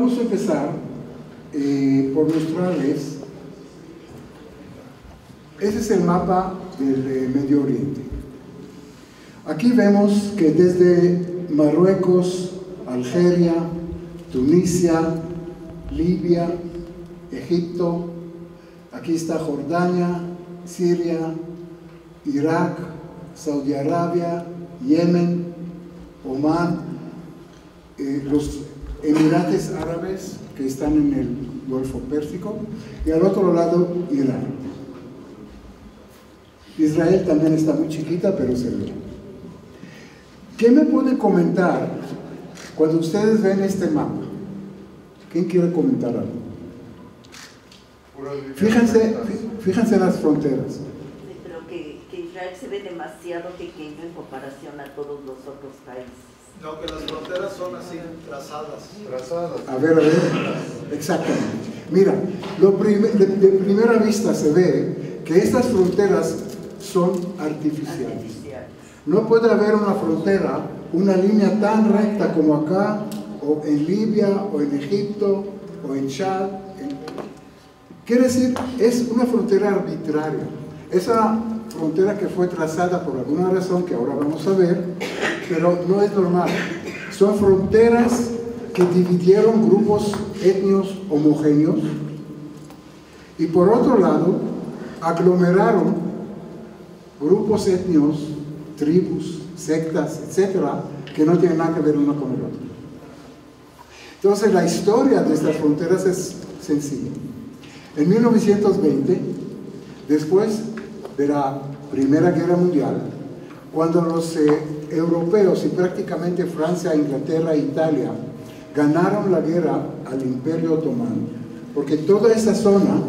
vamos a empezar por mostrarles, ese es el mapa del Medio Oriente. Aquí vemos que desde Marruecos, Algeria, Tunisia, Libia, Egipto, aquí está Jordania, Siria, Irak, Saudi Arabia, Yemen, Omán, los Emiratos Árabes que están en el Golfo Pérsico, y al otro lado Irán. Israel también está muy chiquita, pero se ve. ¿Qué me puede comentar cuando ustedes ven este mapa? ¿Quién quiere comentar algo? Fíjense en las fronteras. Sí, pero que Israel se ve demasiado pequeño en comparación a todos los otros países. No, que las fronteras son así, trazadas. A ver, exactamente. Mira, de primera vista se ve que estas fronteras son artificiales. No puede haber una frontera, una línea tan recta como acá, o en Libia, o en Egipto, o en Chad. Quiere decir, es una frontera arbitraria. Esa frontera que fue trazada por alguna razón que ahora vamos a ver, pero no es normal. Son fronteras que dividieron grupos étnicos homogéneos y por otro lado aglomeraron grupos étnicos, tribus, sectas, etcétera, que no tienen nada que ver uno con el otro. Entonces la historia de estas fronteras es sencilla. En 1920, después de la Primera Guerra Mundial, cuando los europeos y prácticamente Francia, Inglaterra e Italia ganaron la guerra al Imperio Otomano, porque toda esa zona,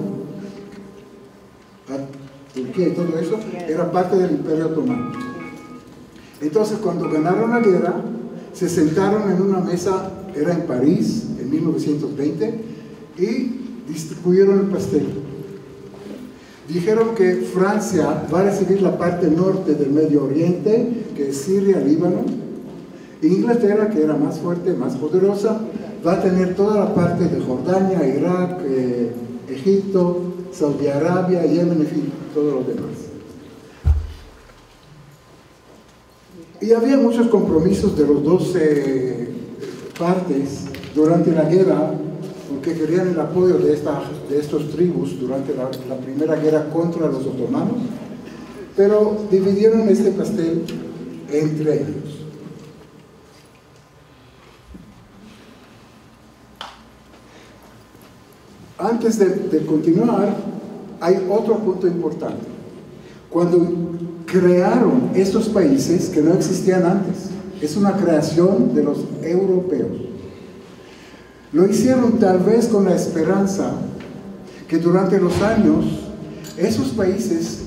Turquía y todo eso, era parte del Imperio Otomano. Entonces, cuando ganaron la guerra, se sentaron en una mesa, era en París, en 1920, y distribuyeron el pastel. Dijeron que Francia va a recibir la parte norte del Medio Oriente, que es Siria, Líbano. Inglaterra, que era más fuerte, más poderosa, va a tener toda la parte de Jordania, Irak, Egipto, Saudi Arabia, Yemen, en fin, todo lo demás. Y había muchos compromisos de los dos partes durante la guerra, porque querían el apoyo de estos tribus durante la primera guerra contra los otomanos, pero dividieron este pastel entre ellos. Antes de continuar, hay otro punto importante. Cuando crearon estos países que no existían antes, es una creación de los europeos. Lo hicieron tal vez con la esperanza que durante los años esos países,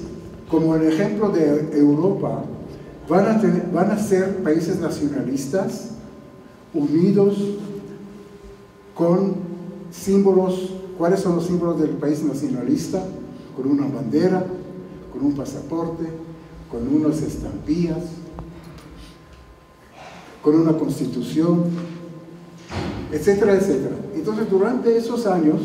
como el ejemplo de Europa, van a ser países nacionalistas, unidos, con símbolos. ¿Cuáles son los símbolos del país nacionalista? Con una bandera, con un pasaporte, con unas estampillas, con una constitución, etcétera, etcétera. Entonces, durante esos años,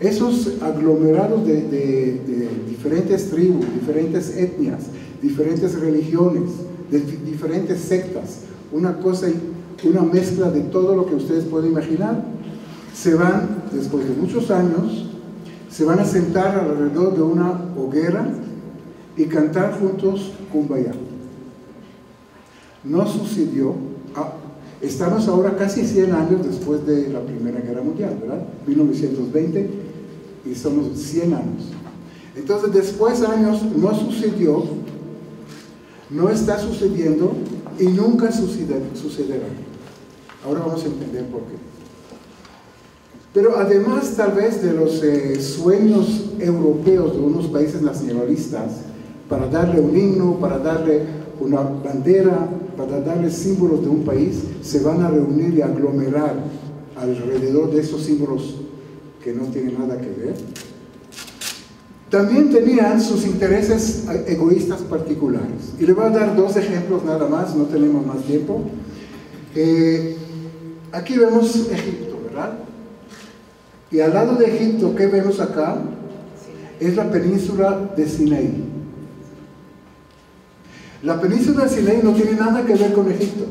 esos aglomerados de diferentes tribus, diferentes etnias, diferentes religiones, de diferentes sectas, una mezcla de todo lo que ustedes pueden imaginar, se van, después de muchos años, se van a sentar alrededor de una hoguera y cantar juntos Kumbaya. No sucedió. Estamos ahora casi 100 años después de la Primera Guerra Mundial, ¿verdad? 1920, y somos 100 años. Entonces, después de años, no sucedió, no está sucediendo y nunca sucederá. Ahora vamos a entender por qué. Pero además, tal vez, de los sueños europeos de unos países nacionalistas, para darle un himno, para darle una bandera, para darle símbolos de un país, se van a reunir y aglomerar alrededor de esos símbolos que no tienen nada que ver. También tenían sus intereses egoístas particulares. Y le voy a dar dos ejemplos nada más, no tenemos más tiempo. Aquí vemos Egipto, ¿verdad? Y al lado de Egipto, ¿qué vemos acá? Es la península de Sinaí. La península de Sinaí no tiene nada que ver con Egipto.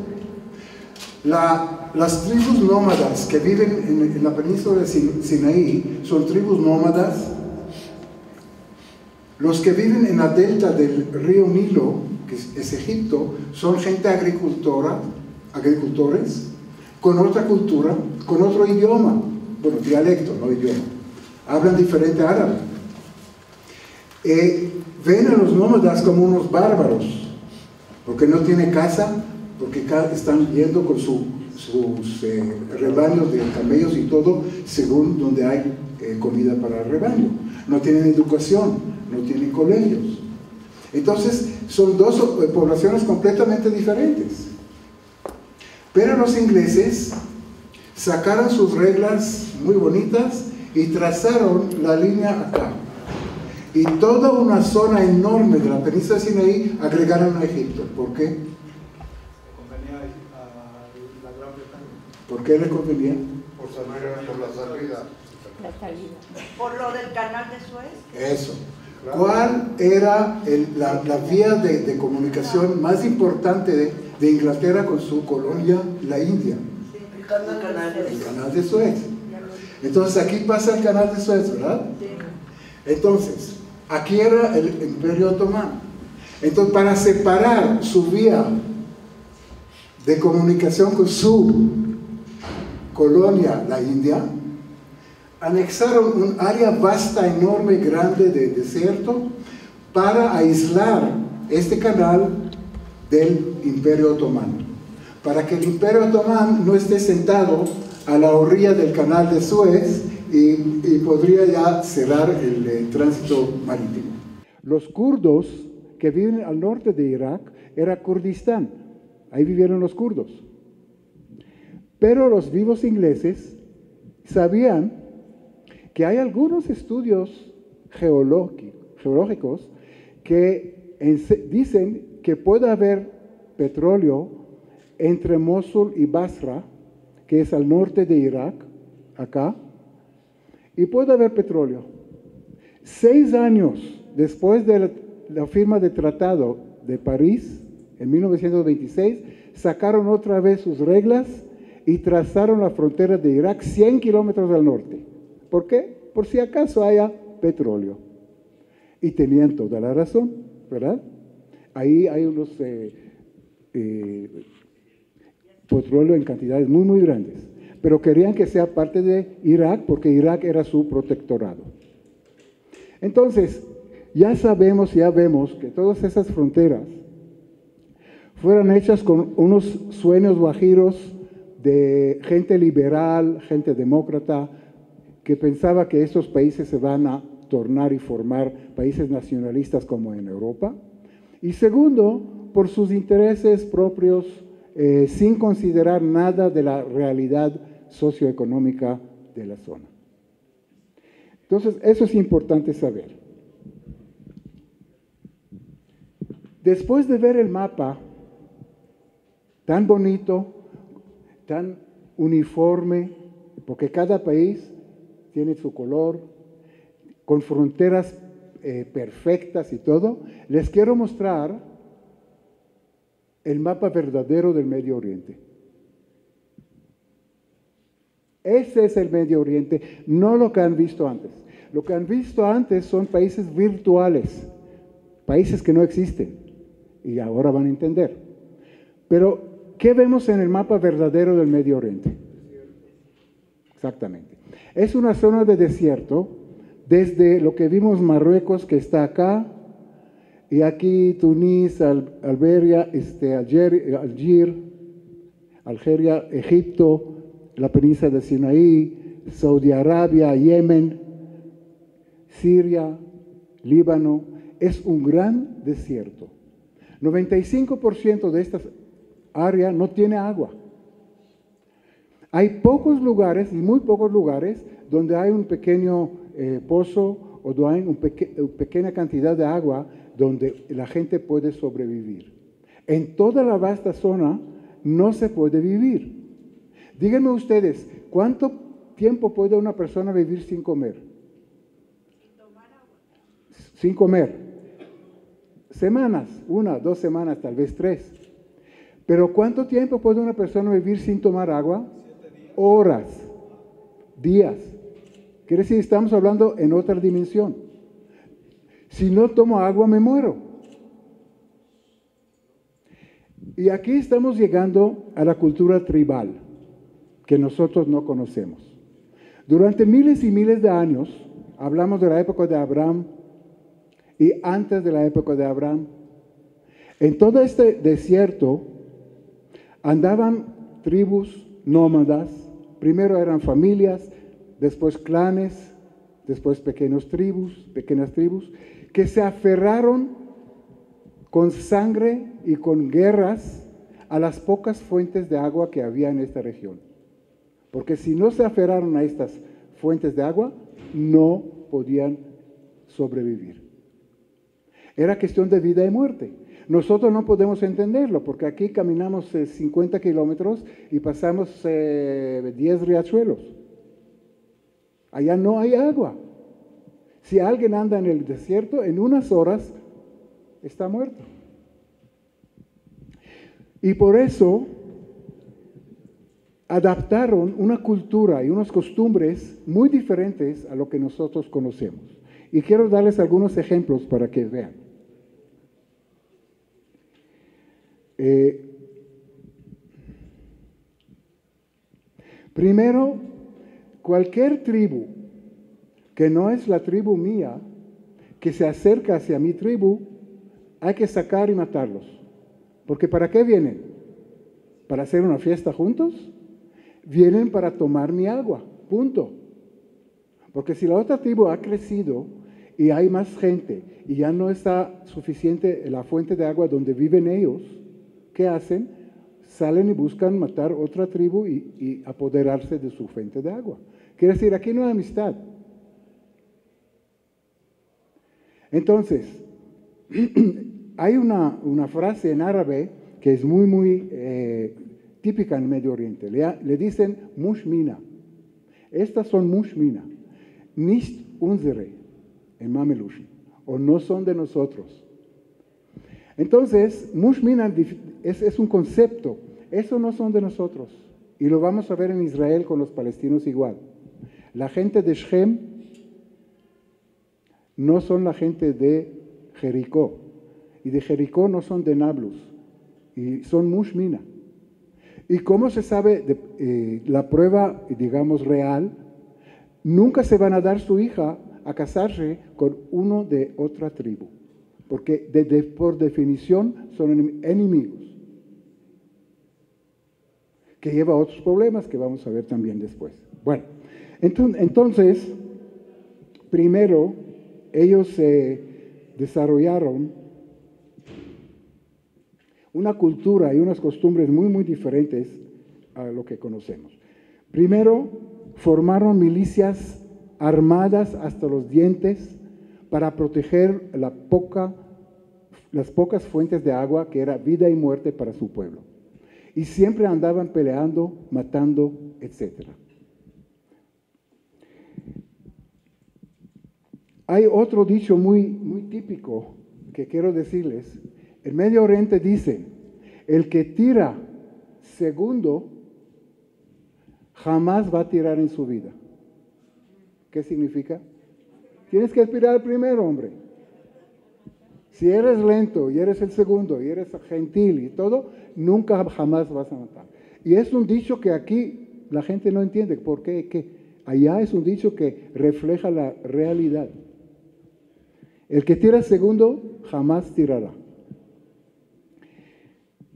Las tribus nómadas que viven en la península de Sinaí son tribus nómadas. Los que viven en la delta del río Nilo, que es Egipto, son gente agricultores, con otra cultura, con otro idioma, bueno, dialecto, no idioma, hablan diferente árabe. Ven a los nómadas como unos bárbaros, porque no tienen casa, porque están yendo con sus rebaños de camellos y todo, según donde hay comida para el rebaño. No tienen educación, no tienen colegios. Entonces, son dos poblaciones completamente diferentes. Pero los ingleses sacaron sus reglas muy bonitas y trazaron la línea acá. Y toda una zona enorme de la península de Sinaí agregaron a Egipto. ¿Por qué? Convenía a la Gran Bretaña. ¿Por qué le convenía? Por la salida. Por lo del canal de Suez. Eso. ¿Cuál era la vía de comunicación más importante de Inglaterra con su colonia, la India? El canal de Suez. Entonces aquí pasa el canal de Suez, ¿verdad? Entonces, aquí era el Imperio Otomano. Entonces, para separar su vía de comunicación con su colonia, la India, anexaron un área vasta, enorme, grande de desierto para aislar este canal del Imperio Otomano, para que el Imperio Otomano no esté sentado a la orilla del canal de Suez y podría ya cerrar el tránsito marítimo. Los kurdos que viven al norte de Irak era Kurdistán, ahí vivieron los kurdos. Pero los vivos ingleses sabían que hay algunos estudios geológicos que dicen que puede haber petróleo entre Mosul y Basra, que es al norte de Irak, acá, y puede haber petróleo. 6 años después de la firma del Tratado de París, en 1926, sacaron otra vez sus reglas y trazaron la frontera de Irak 100 kilómetros al norte. ¿Por qué? Por si acaso haya petróleo. Y tenían toda la razón, ¿verdad? Ahí hay unos petróleo en cantidades muy, muy grandes. Pero querían que sea parte de Irak porque Irak era su protectorado. Entonces, ya vemos que todas esas fronteras fueron hechas con unos sueños guajiros de gente liberal, gente demócrata, que pensaba que estos países se van a tornar y formar países nacionalistas como en Europa. Y segundo, por sus intereses propios, sin considerar nada de la realidad socioeconómica de la zona. Entonces, eso es importante saber. Después de ver el mapa tan bonito, tan uniforme, porque cada país tiene su color, con fronteras perfectas y todo, les quiero mostrar el mapa verdadero del Medio Oriente. Ese es el Medio Oriente, no lo que han visto antes. Lo que han visto antes son países virtuales, países que no existen, y ahora van a entender. Pero, ¿qué vemos en el mapa verdadero del Medio Oriente? Exactamente. Es una zona de desierto, desde lo que vimos Marruecos, que está acá, y aquí Túnez, Algeria, Egipto, la península de Sinaí, Saudi Arabia, Yemen, Siria, Líbano. Es un gran desierto. 95% de esta área no tiene agua. Hay pocos lugares, y muy pocos lugares, donde hay un pequeño pozo o donde hay una pequeña cantidad de agua donde la gente puede sobrevivir. En toda la vasta zona no se puede vivir. Díganme ustedes, ¿cuánto tiempo puede una persona vivir sin comer? Sin comer. Semanas, 1, 2 semanas, tal vez 3. Pero ¿cuánto tiempo puede una persona vivir sin tomar agua? Horas, días. Quiere decir, estamos hablando en otra dimensión. Si no tomo agua, me muero. Y aquí estamos llegando a la cultura tribal, que nosotros no conocemos. Durante miles y miles de años, hablamos de la época de Abraham y antes de la época de Abraham, en todo este desierto andaban tribus nómadas. Primero eran familias, después clanes, después pequeñas tribus, que se aferraron con sangre y con guerras a las pocas fuentes de agua que había en esta región. Porque si no se aferraron a estas fuentes de agua, no podían sobrevivir. Era cuestión de vida y muerte. Nosotros no podemos entenderlo, porque aquí caminamos 50 kilómetros y pasamos 10 riachuelos. Allá no hay agua. Si alguien anda en el desierto, en unas horas está muerto. Y por eso adaptaron una cultura y unas costumbres muy diferentes a lo que nosotros conocemos. Y quiero darles algunos ejemplos para que vean. Primero, cualquier tribu que no es la tribu mía, que se acerca hacia mi tribu, hay que sacar y matarlos. Porque ¿para qué vienen? ¿Para hacer una fiesta juntos? Vienen para tomar mi agua, punto. Porque si la otra tribu ha crecido y hay más gente y ya no está suficiente la fuente de agua donde viven ellos, ¿qué hacen? Salen y buscan matar otra tribu y apoderarse de su fuente de agua. Quiere decir, aquí no hay amistad. Entonces, hay una frase en árabe que es muy típica en Medio Oriente. Le dicen mushmina. Estas son mushmina. Nicht unsere, en Mamelush, o no son de nosotros. Entonces, mushmina es un concepto. Eso no son de nosotros. Y lo vamos a ver en Israel con los palestinos igual. La gente de Shem no son la gente de Jericó. Y de Jericó no son de Nablus. Y son mushmina. ¿Y cómo se sabe la prueba, digamos, real? Nunca se van a dar su hija a casarse con uno de otra tribu. Porque por definición son enemigos. Que lleva a otros problemas que vamos a ver también después. Bueno, entonces, primero, ellos se desarrollaron una cultura y unas costumbres muy diferentes a lo que conocemos. Primero, formaron milicias armadas hasta los dientes para proteger las pocas fuentes de agua que era vida y muerte para su pueblo. Y siempre andaban peleando, matando, etc. Hay otro dicho muy típico que quiero decirles. El Medio Oriente dice, el que tira segundo jamás va a tirar en su vida. ¿Qué significa? Tienes que tirar primero, hombre. Si eres lento y eres el segundo y eres gentil y todo, nunca jamás vas a matar. Y es un dicho que aquí la gente no entiende. ¿Por qué? Que allá es un dicho que refleja la realidad. El que tira segundo jamás tirará.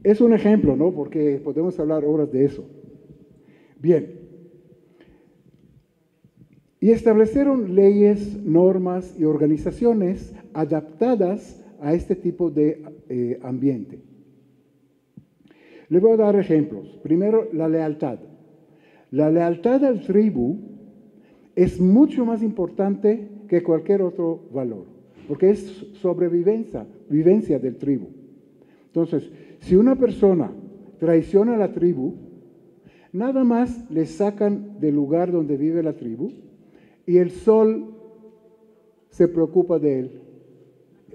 Es un ejemplo, ¿no? Porque podemos hablar horas de eso. Bien. Y establecieron leyes, normas y organizaciones adaptadas a este tipo de ambiente. Le voy a dar ejemplos. Primero, la lealtad. La lealtad al tribu es mucho más importante que cualquier otro valor, porque es vivencia del tribu. Entonces, si una persona traiciona a la tribu, Nada más le sacan del lugar donde vive la tribu y el sol se preocupa de él.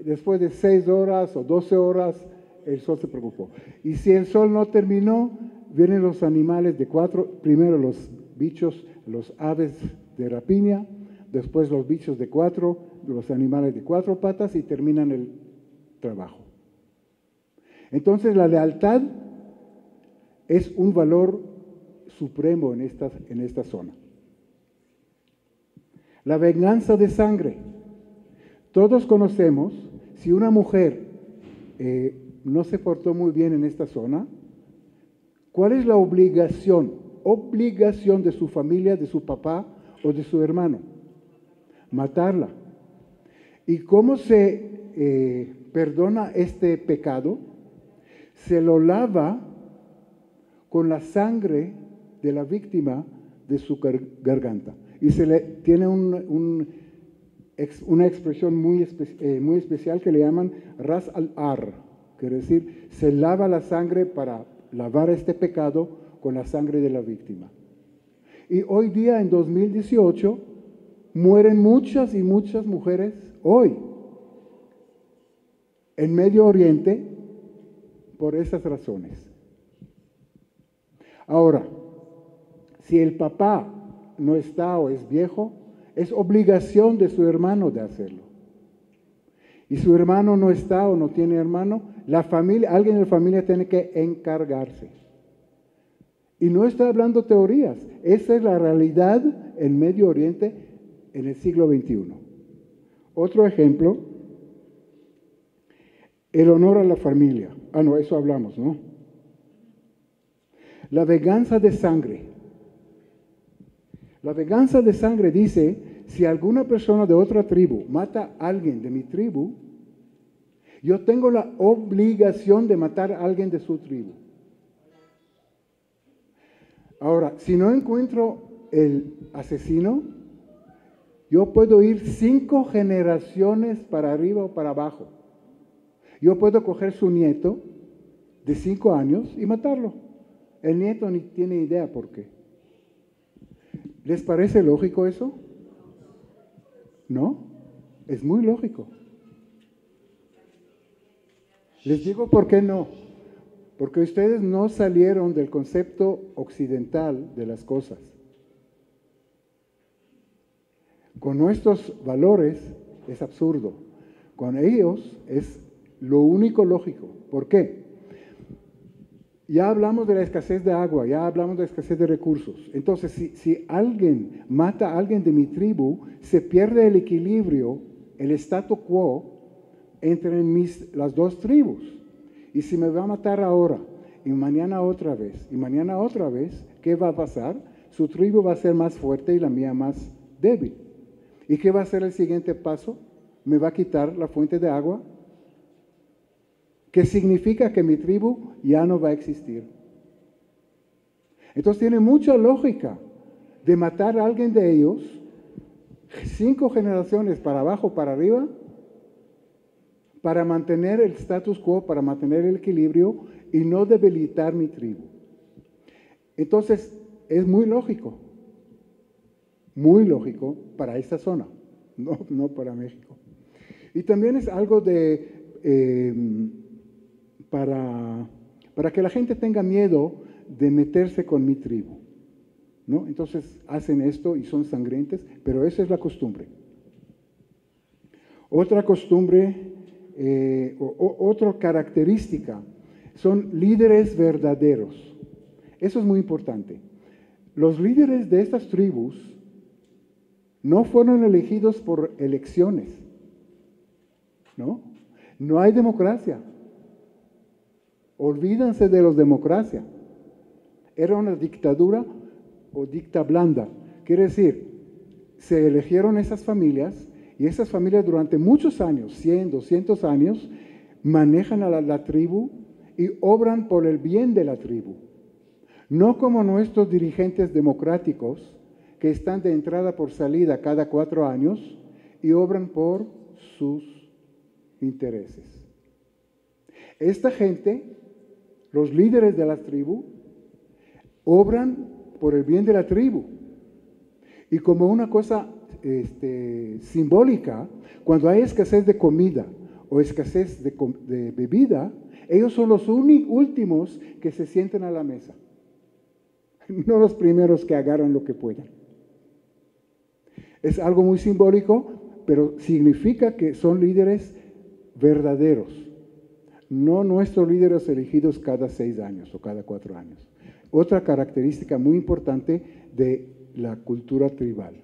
Después de 6 horas o 12 horas, el sol se preocupó. Y si el sol no terminó, vienen los animales de 4, primero los bichos, los aves de rapiña, después los bichos de 4, los animales de 4 patas y terminan el trabajo. Entonces la lealtad es un valor supremo en esta zona. La venganza de sangre. Todos conocemos, si una mujer no se portó muy bien en esta zona, ¿cuál es la obligación de su familia, de su papá o de su hermano? Matarla. ¿Y cómo se perdona este pecado? Se lo lava con la sangre de la víctima de su garganta. Y se le tiene una expresión muy especial que le llaman ras al-ar, quiere decir, se lava la sangre para lavar este pecado con la sangre de la víctima. Y hoy día, en 2018, mueren muchas y muchas mujeres hoy en Medio Oriente por esas razones. Ahora, si el papá no está o es viejo, es obligación de su hermano de hacerlo. Y su hermano no está o no tiene hermano, la familia, alguien de la familia tiene que encargarse. Y no estoy hablando teorías, esa es la realidad en Medio Oriente en el siglo XXI. Otro ejemplo, el honor a la familia. Ah, no, eso hablamos, ¿no? La venganza de sangre. La venganza de sangre dice, si alguna persona de otra tribu mata a alguien de mi tribu, yo tengo la obligación de matar a alguien de su tribu. Ahora, si no encuentro el asesino, yo puedo ir 5 generaciones para arriba o para abajo. Yo puedo coger su nieto de 5 años y matarlo. El nieto ni tiene idea por qué. ¿Les parece lógico eso? ¿No? Es muy lógico. Les digo por qué no. Porque ustedes no salieron del concepto occidental de las cosas. Con nuestros valores es absurdo. Con ellos es lo único lógico. ¿Por qué? Ya hablamos de la escasez de agua, ya hablamos de la escasez de recursos. Entonces, si alguien mata a alguien de mi tribu, se pierde el equilibrio, el statu quo entre las 2 tribus. Y si me va a matar ahora, y mañana otra vez, y mañana otra vez, ¿qué va a pasar? Su tribu va a ser más fuerte y la mía más débil. ¿Y qué va a ser el siguiente paso? ¿Me va a quitar la fuente de agua? ¿Qué significa que mi tribu ya no va a existir? Entonces tiene mucha lógica de matar a alguien de ellos, 5 generaciones para abajo, para arriba, para mantener el status quo, para mantener el equilibrio y no debilitar mi tribu. Entonces es muy lógico para esta zona, no para México. Y también es algo para que la gente tenga miedo de meterse con mi tribu, ¿no? Entonces hacen esto y son sangrientes, pero esa es la costumbre. Otra costumbre, otra característica, son líderes verdaderos. Eso es muy importante. Los líderes de estas tribus no fueron elegidos por elecciones, ¿no? No hay democracia. Olvídense de la democracia. Era una dictadura o dicta blanda. Quiere decir, se eligieron esas familias y esas familias durante muchos años, 100, 200 años, manejan a la tribu y obran por el bien de la tribu. No como nuestros dirigentes democráticos que están de entrada por salida cada 4 años y obran por sus intereses. Esta gente, los líderes de la tribu, obran por el bien de la tribu. Y como una cosa simbólica, cuando hay escasez de comida o escasez de bebida, ellos son los últimos que se sienten a la mesa, no los primeros que agarran lo que puedan. Es algo muy simbólico, pero significa que son líderes verdaderos, no nuestros líderes elegidos cada 6 años o cada 4 años. Otra característica muy importante de la cultura tribal.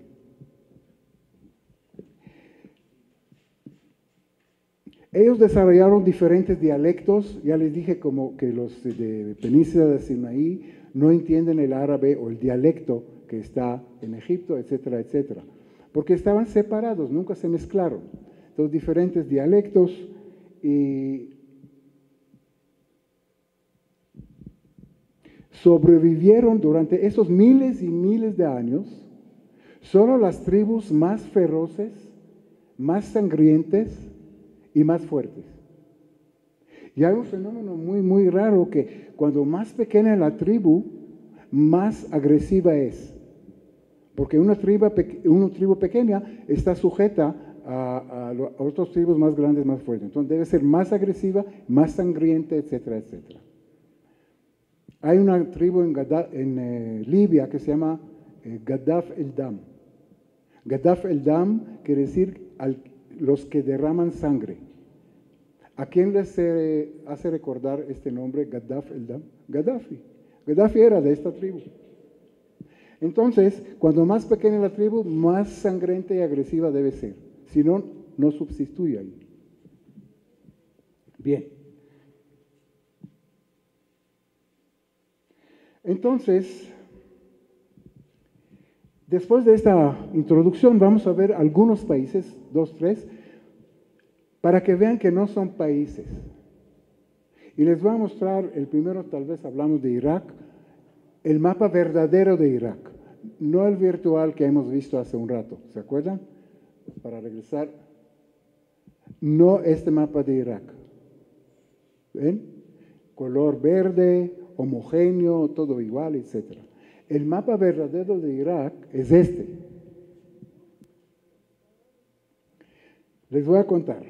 Ellos desarrollaron diferentes dialectos, ya les dije como que los de Península de Sinaí no entienden el árabe o el dialecto que está en Egipto, etcétera, etcétera, porque estaban separados, nunca se mezclaron. Entonces, diferentes dialectos y sobrevivieron durante esos miles y miles de años solo las tribus más feroces, más sangrientes y más fuertes. Y hay un fenómeno muy, muy raro que cuando más pequeña la tribu, más agresiva es. Porque una tribu pequeña está sujeta a otras tribus más grandes, más fuertes. Entonces debe ser más agresiva, más sangrienta, etcétera, etcétera. Hay una tribu en Libia que se llama Gadaf el-Dam. Gadaf el-Dam quiere decir los que derraman sangre. ¿A quién les hace recordar este nombre, Gadaf el-Dam? Gaddafi. Gaddafi era de esta tribu. Entonces, cuando más pequeña la tribu, más sangrienta y agresiva debe ser. Si no, no subsiste ahí. Bien. Entonces, después de esta introducción, vamos a ver algunos países, 2, 3, para que vean que no son países. Y les voy a mostrar, el primero tal vez hablamos de Irak, el mapa verdadero de Irak, no el virtual que hemos visto hace un rato, ¿se acuerdan? Para regresar, no este mapa de Irak. ¿Ven? Color verde, homogéneo, todo igual, etc. El mapa verdadero de Irak es este. Les voy a contar.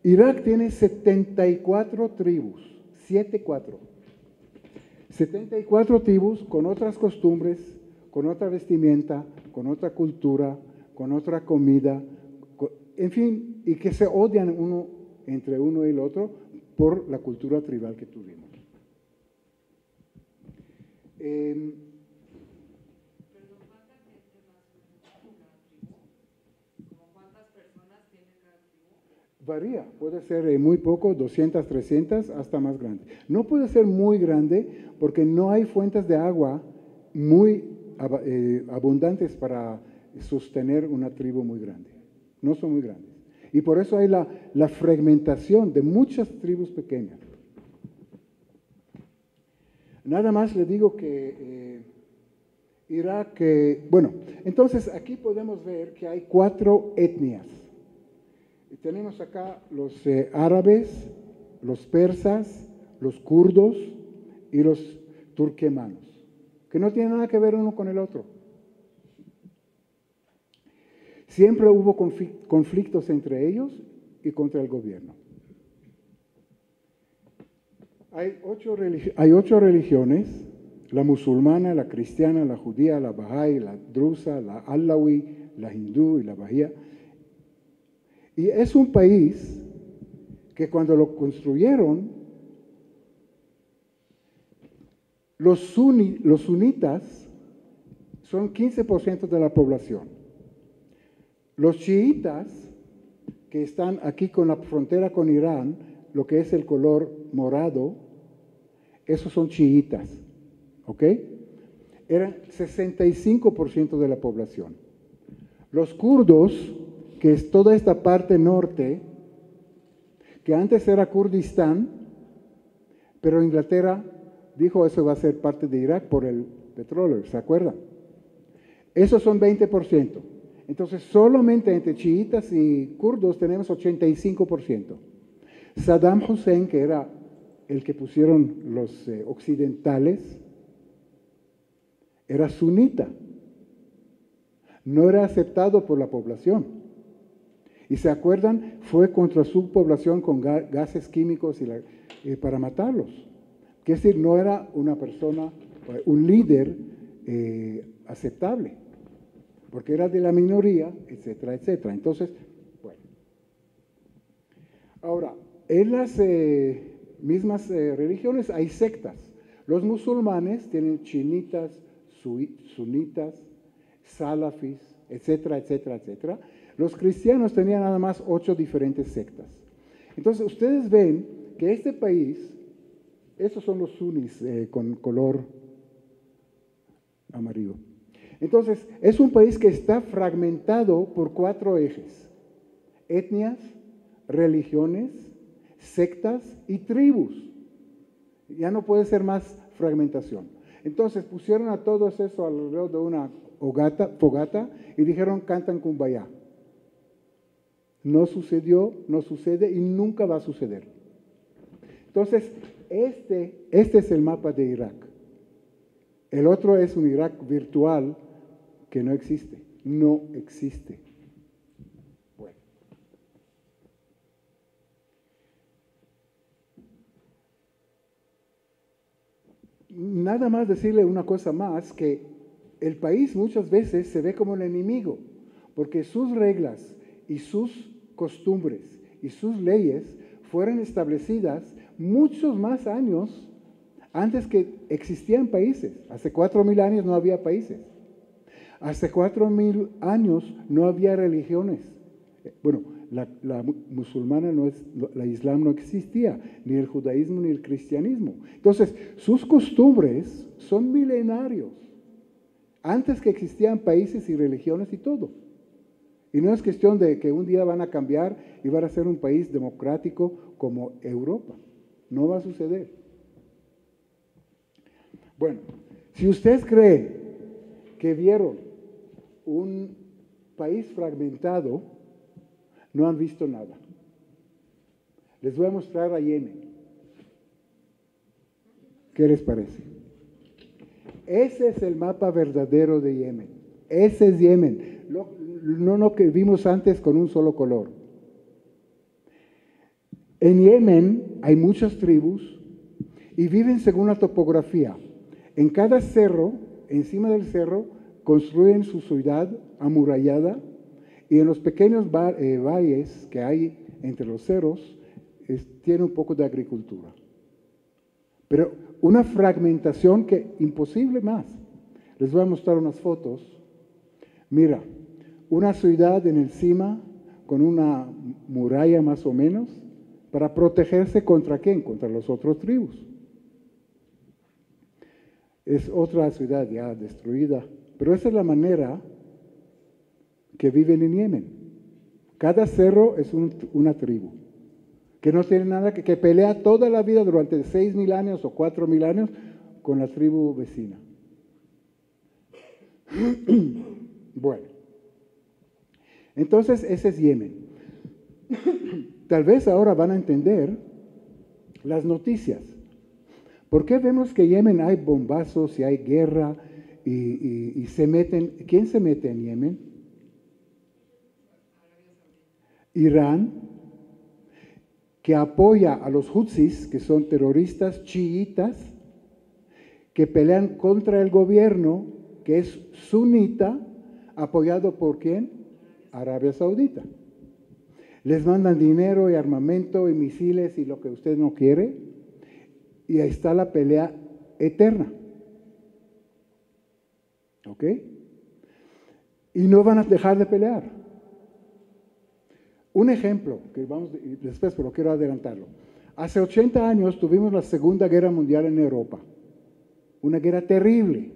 Irak tiene 74 tribus, 74. 74 tribus con otras costumbres, con otra vestimenta, con otra cultura, con otra comida, en fin, y que se odian entre uno y el otro por la cultura tribal que tuvimos. Varía, puede ser muy poco, 200, 300, hasta más grande. No puede ser muy grande porque no hay fuentes de agua muy abundantes para sostener una tribu muy grande. No son muy grandes. Y por eso hay la fragmentación de muchas tribus pequeñas. Nada más le digo que Irak, bueno, entonces aquí podemos ver que hay 4 etnias. Y tenemos acá los árabes, los persas, los kurdos y los turquemanos, que no tienen nada que ver uno con el otro. Siempre hubo conflictos entre ellos y contra el gobierno. Hay 8 religiones, la musulmana, la cristiana, la judía, la bahá'í, la drusa, la alawi, la hindú y la bahía. Y es un país que cuando lo construyeron, los sunitas son 15% de la población. Los chiitas, que están aquí con la frontera con Irán, lo que es el color morado, esos son chiitas, ¿ok? Eran 65% de la población. Los kurdos, que es toda esta parte norte, que antes era Kurdistán, pero Inglaterra dijo eso va a ser parte de Irak por el petróleo, ¿se acuerdan? Esos son 20%. Entonces, solamente entre chiitas y kurdos tenemos 85%. Saddam Hussein, que era el que pusieron los occidentales, era sunita. No era aceptado por la población. Y se acuerdan, fue contra su población con gases químicos para matarlos. Es decir, no era una persona, un líder aceptable, porque era de la minoría, etcétera, etcétera. Entonces, bueno. Ahora, en las mismas religiones hay sectas. Los musulmanes tienen chiitas, sunitas, salafis, etcétera, etcétera, etcétera. Los cristianos tenían nada más 8 diferentes sectas. Entonces, ustedes ven que este país, esos son los sunnis con color amarillo. Entonces, es un país que está fragmentado por 4 ejes: etnias, religiones, sectas y tribus. Ya no puede ser más fragmentación. Entonces, pusieron a todos eso alrededor de una fogata y dijeron, cantan Kumbaya. No sucedió, no sucede y nunca va a suceder. Entonces, este es el mapa de Irak. El otro es un Irak virtual que no existe. No existe. Bueno. Nada más decirle una cosa más, que el país muchas veces se ve como el enemigo, porque sus reglas y sus costumbres y sus leyes fueron establecidas muchos más años antes que existían países. Hace 4.000 años no había países. Hace 4.000 años no había religiones. Bueno, la musulmana la islam no existía, ni el judaísmo ni el cristianismo. Entonces, sus costumbres son milenarios, antes que existían países y religiones y todo. Y no es cuestión de que un día van a cambiar y van a ser un país democrático como Europa. No va a suceder. Bueno, si ustedes creen que vieron un país fragmentado, no han visto nada. Les voy a mostrar a Yemen. ¿Qué les parece? Ese es el mapa verdadero de Yemen. Ese es Yemen. No lo que vimos antes con un solo color. En Yemen hay muchas tribus y viven según la topografía. En cada cerro, encima del cerro, construyen su ciudad amurallada, y en los pequeños valles que hay entre los cerros, tiene un poco de agricultura. Pero una fragmentación que imposible más. Les voy a mostrar unas fotos. Mira, una ciudad en encima con una muralla más o menos para protegerse ¿contra quién? Contra los otros tribus. Es otra ciudad ya destruida, pero esa es la manera que viven en Yemen. Cada cerro es una tribu, que no tiene nada, que pelea toda la vida durante 6.000 años o 4.000 años con la tribu vecina. Bueno, entonces ese es Yemen. Tal vez ahora van a entender las noticias. ¿Por qué vemos que en Yemen hay bombazos y hay guerra y se meten? ¿Quién se mete en Yemen? Irán, que apoya a los Houthis, que son terroristas chiitas, que pelean contra el gobierno, que es sunita, apoyado por ¿quién? Arabia Saudita. Les mandan dinero y armamento y misiles y lo que usted no quiere, y ahí está la pelea eterna. ¿Ok? Y no van a dejar de pelear. Un ejemplo, que vamos después, pero quiero adelantarlo. Hace 80 años tuvimos la Segunda Guerra Mundial en Europa. Una guerra terrible,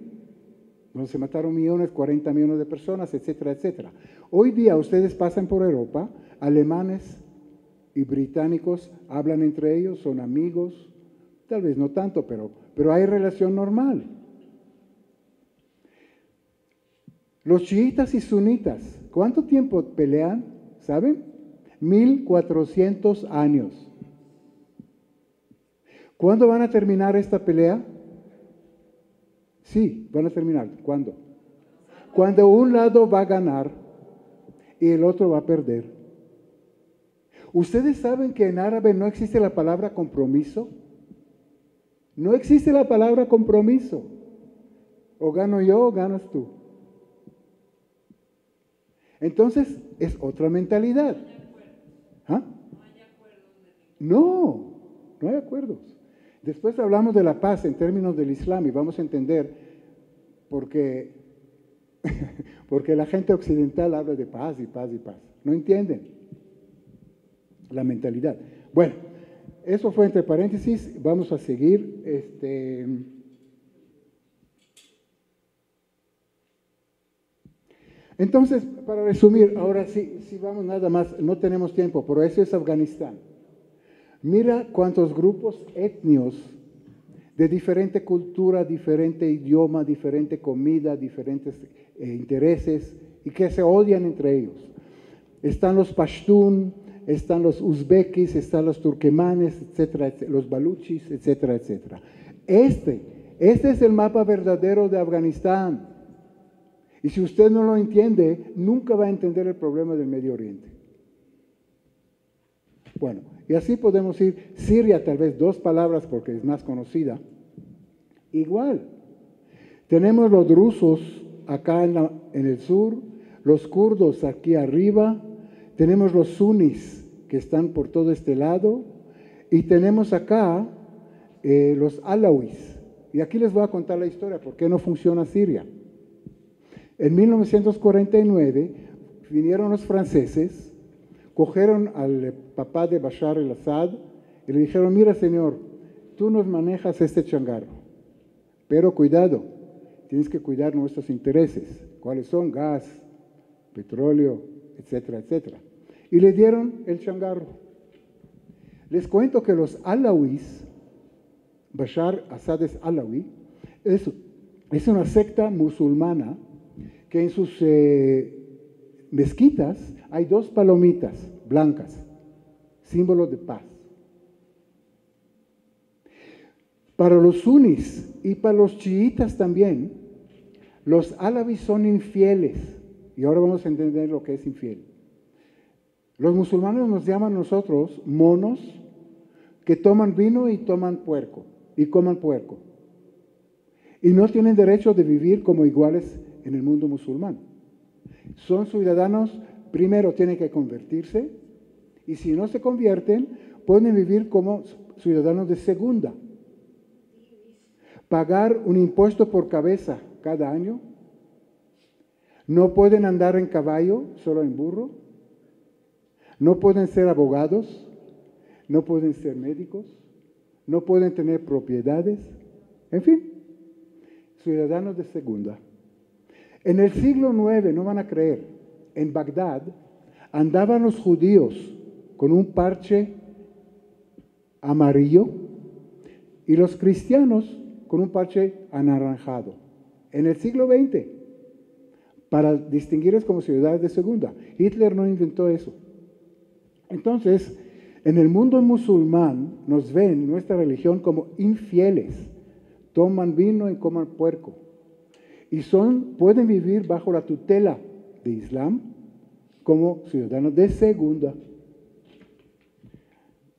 donde se mataron 40 millones de personas, etcétera, etcétera. Hoy día ustedes pasan por Europa, alemanes y británicos hablan entre ellos, son amigos, tal vez no tanto, pero hay relación normal. Los chiitas y sunitas, ¿cuánto tiempo pelean? ¿Saben? 1400 años. ¿Cuándo van a terminar esta pelea? Sí, van a terminar. ¿Cuándo? Cuando un lado va a ganar y el otro va a perder. ¿Ustedes saben que en árabe no existe la palabra compromiso? No existe la palabra compromiso. O gano yo o ganas tú. Entonces, es otra mentalidad. ¿Ah? No hay acuerdos. Después hablamos de la paz en términos del Islam y vamos a entender por qué, porque la gente occidental habla de paz y paz y paz. No entienden la mentalidad. Bueno, eso fue entre paréntesis. Vamos a seguir. Entonces, para resumir, ahora sí vamos nada más, no tenemos tiempo, pero eso es Afganistán. Mira cuántos grupos étnicos de diferente cultura, diferente idioma, diferente comida, diferentes intereses y que se odian entre ellos. Están los pashtun, están los uzbekis, están los turquemanes, etcétera, los baluchis, etcétera, etcétera. Este es el mapa verdadero de Afganistán. Y si usted no lo entiende, nunca va a entender el problema del Medio Oriente. Bueno, y así podemos ir. Siria, tal vez 2 palabras porque es más conocida. Igual. Tenemos los drusos acá en el sur, los kurdos aquí arriba, tenemos los sunnis que están por todo este lado, y tenemos acá los alawis. Y aquí les voy a contar la historia, por qué no funciona Siria. En 1949 vinieron los franceses, cogieron al papá de Bashar al-Assad y le dijeron, mira señor, tú nos manejas este changarro, pero cuidado, tienes que cuidar nuestros intereses. ¿Cuáles son? Gas, petróleo, etcétera, etcétera. Y le dieron el changarro. Les cuento que los alawis, Bashar al-Assad es alawi, es una secta musulmana que en sus mezquitas hay 2 palomitas blancas, símbolo de paz. Para los sunnis y para los chiitas también, los alawis son infieles. Y ahora vamos a entender lo que es infiel. Los musulmanes nos llaman a nosotros monos que toman vino y toman puerco, y coman puerco. Y no tienen derecho de vivir como iguales en el mundo musulmán. Son ciudadanos, primero tienen que convertirse, y si no se convierten, pueden vivir como ciudadanos de segunda. Pagar un impuesto por cabeza cada año. No pueden andar en caballo, solo en burro. No pueden ser abogados. No pueden ser médicos. No pueden tener propiedades. En fin, ciudadanos de segunda. En el siglo IX, no van a creer, en Bagdad andaban los judíos con un parche amarillo y los cristianos con un parche anaranjado. En el siglo XX, para distinguirlos como ciudadanos de segunda. Hitler no inventó eso. Entonces, en el mundo musulmán nos ven nuestra religión como infieles. Toman vino y coman puerco. Y pueden vivir bajo la tutela de Islam como ciudadanos de segunda.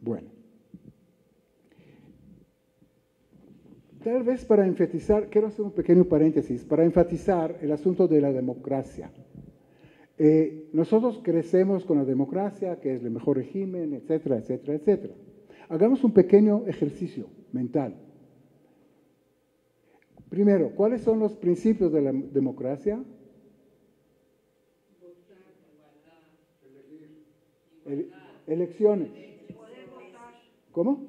Bueno. Tal vez para enfatizar, quiero hacer un pequeño paréntesis, para enfatizar el asunto de la democracia. Nosotros crecemos con la democracia, que es el mejor régimen, etcétera, etcétera, etcétera. Hagamos un pequeño ejercicio mental. Primero, ¿cuáles son los principios de la democracia? Elecciones. ¿Cómo?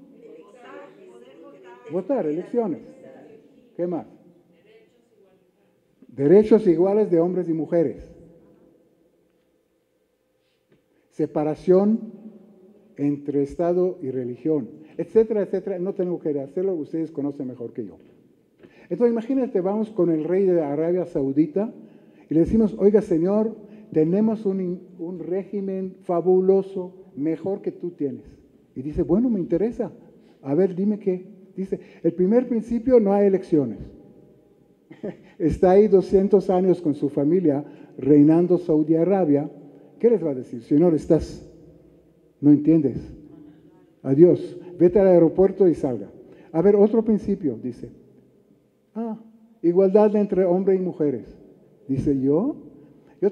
Votar, elecciones. ¿Qué más? Derechos iguales de hombres y mujeres. Separación entre Estado y religión, etcétera, etcétera. No tengo que hacerlo, ustedes conocen mejor que yo. Entonces, imagínate, vamos con el rey de Arabia Saudita y le decimos, oiga, señor, tenemos un régimen fabuloso, mejor que tú tienes. Y dice, bueno, me interesa. A ver, dime qué. Dice, el primer principio, no hay elecciones. está ahí 200 años con su familia reinando Saudi Arabia, ¿qué les va a decir? Señor, no entiendes. Adiós, vete al aeropuerto y salga. A ver, otro principio, dice. Igualdad entre hombres y mujeres. Dice yo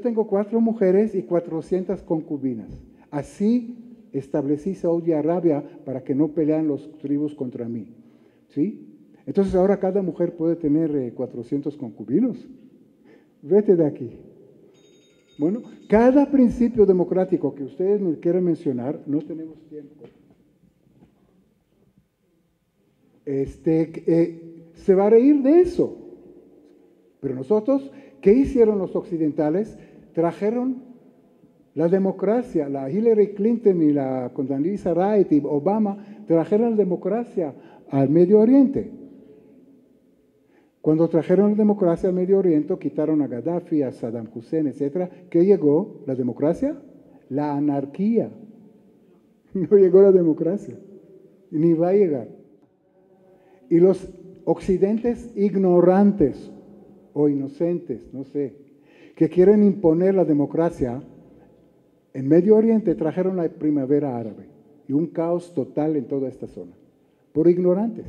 tengo 4 mujeres y 400 concubinas. Así establecí Saudi Arabia para que no pelean los tribus contra mí. ¿Sí? Entonces ahora cada mujer puede tener 400 concubinos. Vete de aquí. Bueno, cada principio democrático que ustedes me quieran mencionar, no tenemos tiempo. Se va a reír de eso. Pero nosotros, ¿qué hicieron los occidentales? Trajeron la democracia, la Hillary Clinton y la Condoleezza Rice y Obama, trajeron la democracia al Medio Oriente. Cuando trajeron la democracia al Medio Oriente, quitaron a Gaddafi, a Saddam Hussein, etc. ¿Qué llegó? ¿La democracia? La anarquía. No llegó la democracia. Ni va a llegar. Y los occidentes ignorantes o inocentes, no sé, que quieren imponer la democracia, en Medio Oriente trajeron la primavera árabe y un caos total en toda esta zona, por ignorantes.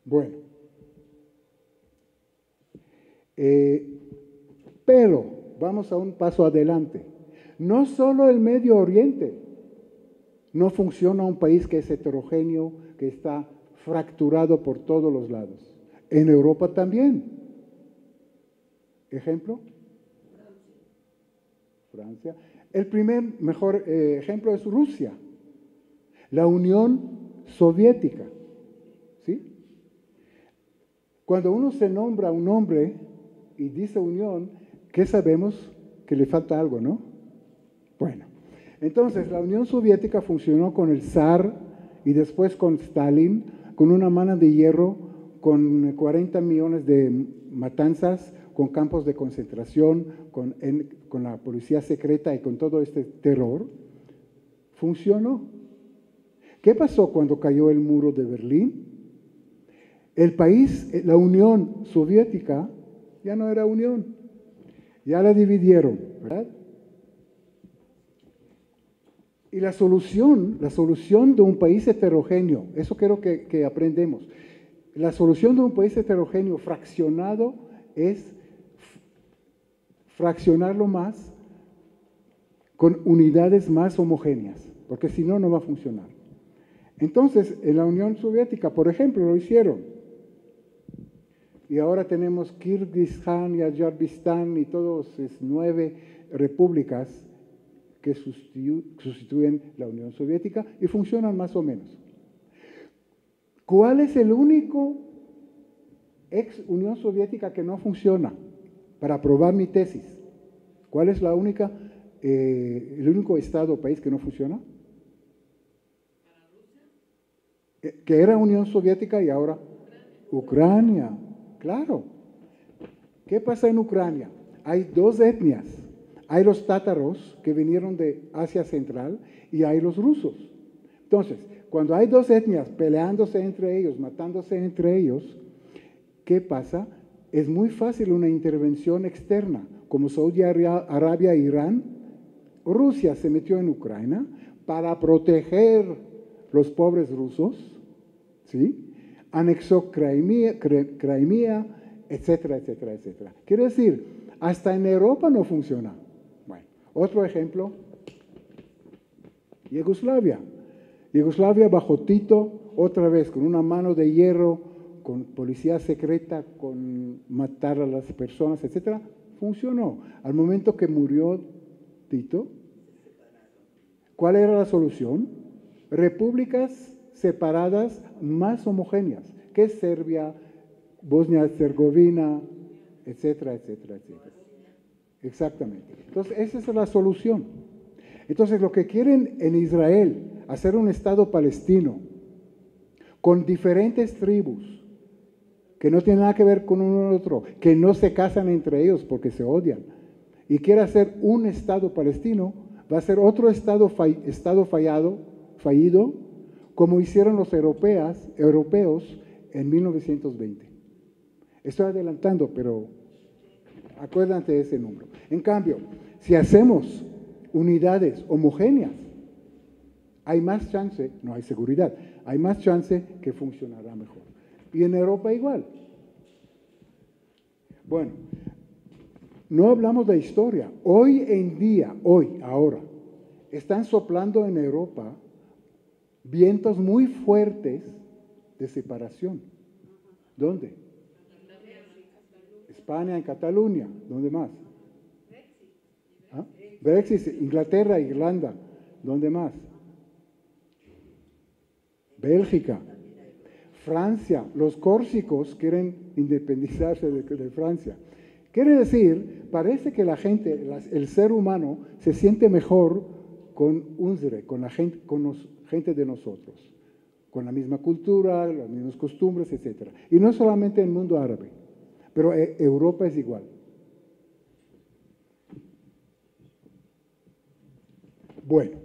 Bueno, pero vamos a un paso adelante. No solo el Medio Oriente no funciona un país que es heterogéneo, que está fracturado por todos los lados. En Europa también. ¿Ejemplo? Francia. El primer mejor ejemplo es Rusia, la Unión Soviética. ¿Sí? Cuando uno se nombra un nombre y dice Unión, ¿qué sabemos? Que le falta algo, ¿no? Bueno, entonces la Unión Soviética funcionó con el zar y después con Stalin, con una mano de hierro, con 40 millones de matanzas, con campos de concentración, con la policía secreta y con todo este terror. Funcionó. ¿Qué pasó cuando cayó el muro de Berlín? El país, la Unión Soviética, ya no era unión, ya la dividieron, ¿verdad? Y la solución de un país heterogéneo, eso quiero que aprendamos. La solución de un país heterogéneo fraccionado es fraccionarlo más con unidades más homogéneas, porque si no, no va a funcionar. Entonces, en la Unión Soviética, por ejemplo, lo hicieron. Y ahora tenemos Kirguistán y Azerbaiyán y todos 9 repúblicas que sustituyen la Unión Soviética y funcionan más o menos. ¿Cuál es el único ex Unión Soviética que no funciona? Para probar mi tesis. ¿Cuál es el único estado o país que no funciona? Que era Unión Soviética y ahora Ucrania. Claro. ¿Qué pasa en Ucrania? Hay 2 etnias. Hay los tátaros que vinieron de Asia Central y hay los rusos. Entonces, cuando hay 2 etnias peleándose entre ellos, matándose entre ellos, ¿qué pasa? Es muy fácil una intervención externa, como Saudi Arabia e Irán. Rusia se metió en Ucrania para proteger los pobres rusos, ¿sí? Anexó Crimea, etcétera, etcétera, etcétera. Quiere decir, hasta en Europa no funciona. Bueno, otro ejemplo, Yugoslavia. Yugoslavia bajo Tito, otra vez con una mano de hierro, con policía secreta, con matar a las personas, etcétera, funcionó. Al momento que murió Tito, ¿cuál era la solución? Repúblicas separadas más homogéneas, que es Serbia, Bosnia-Herzegovina, etcétera, etcétera, etcétera. Exactamente. Entonces, esa es la solución. Entonces, lo que quieren en Israel, hacer un Estado palestino, con diferentes tribus, que no tienen nada que ver con uno u otro, que no se casan entre ellos porque se odian, y quiere hacer un Estado palestino, va a ser otro Estado fallido, como hicieron los europeos en 1920. Estoy adelantando, pero acuérdate de ese número. En cambio, si hacemos unidades homogéneas, hay más chance, no hay seguridad, hay más chance que funcionará mejor. Y en Europa igual. Bueno, no hablamos de historia. Hoy en día, ahora, están soplando en Europa vientos muy fuertes de separación. ¿Dónde? España, en Cataluña. ¿Dónde más? ¿Ah? Brexit, Inglaterra, Irlanda. ¿Dónde más? Bélgica. Francia. Los córsicos quieren independizarse de Francia. Quiere decir, parece que la gente, el ser humano, se siente mejor con UNSRE, con la gente, gente de nosotros, con la misma cultura, las mismas costumbres, etc. Y no solamente en el mundo árabe, pero Europa es igual. Bueno,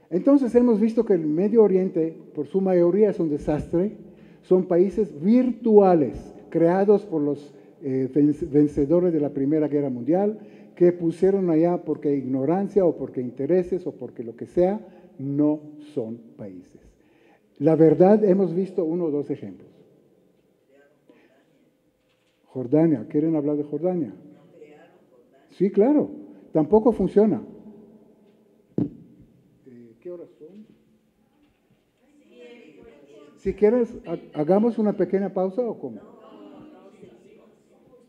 entonces hemos visto que el Medio Oriente, por su mayoría, es un desastre. Son países virtuales, creados por los vencedores de la Primera Guerra Mundial, que pusieron allá porque ignorancia o porque intereses o porque lo que sea, no son países. La verdad, hemos visto 1 o 2 ejemplos. Jordania, ¿quieren hablar de Jordania? Sí, claro, tampoco funciona. ¿Qué horas son? Si quieres, hagamos una pequeña pausa o cómo.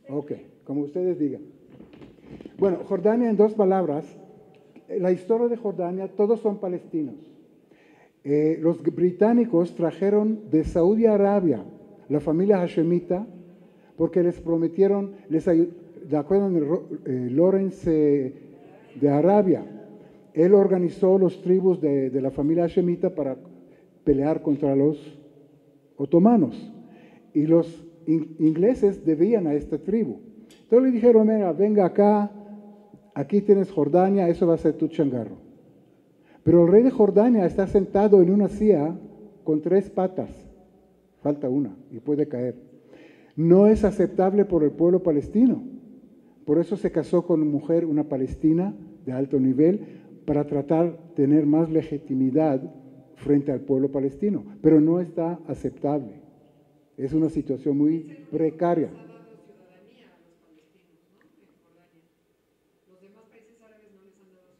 Ok, como ustedes digan. Bueno, Jordania en 2 palabras. La historia de Jordania, todos son palestinos. Los británicos trajeron de Saudi Arabia la familia hashemita porque les prometieron, de acuerdo con Lawrence de Arabia, él organizó los tribus de la familia hashemita para pelear contra los otomanos. Y los ingleses debían a esta tribu. Entonces le dijeron, mira, venga acá, aquí tienes Jordania, eso va a ser tu changarro. Pero el rey de Jordania está sentado en una silla con 3 patas. Falta una y puede caer. No es aceptable por el pueblo palestino. Por eso se casó con una mujer, una palestina de alto nivel, para tratar de tener más legitimidad frente al pueblo palestino. Pero no está aceptable. Es una situación muy precaria.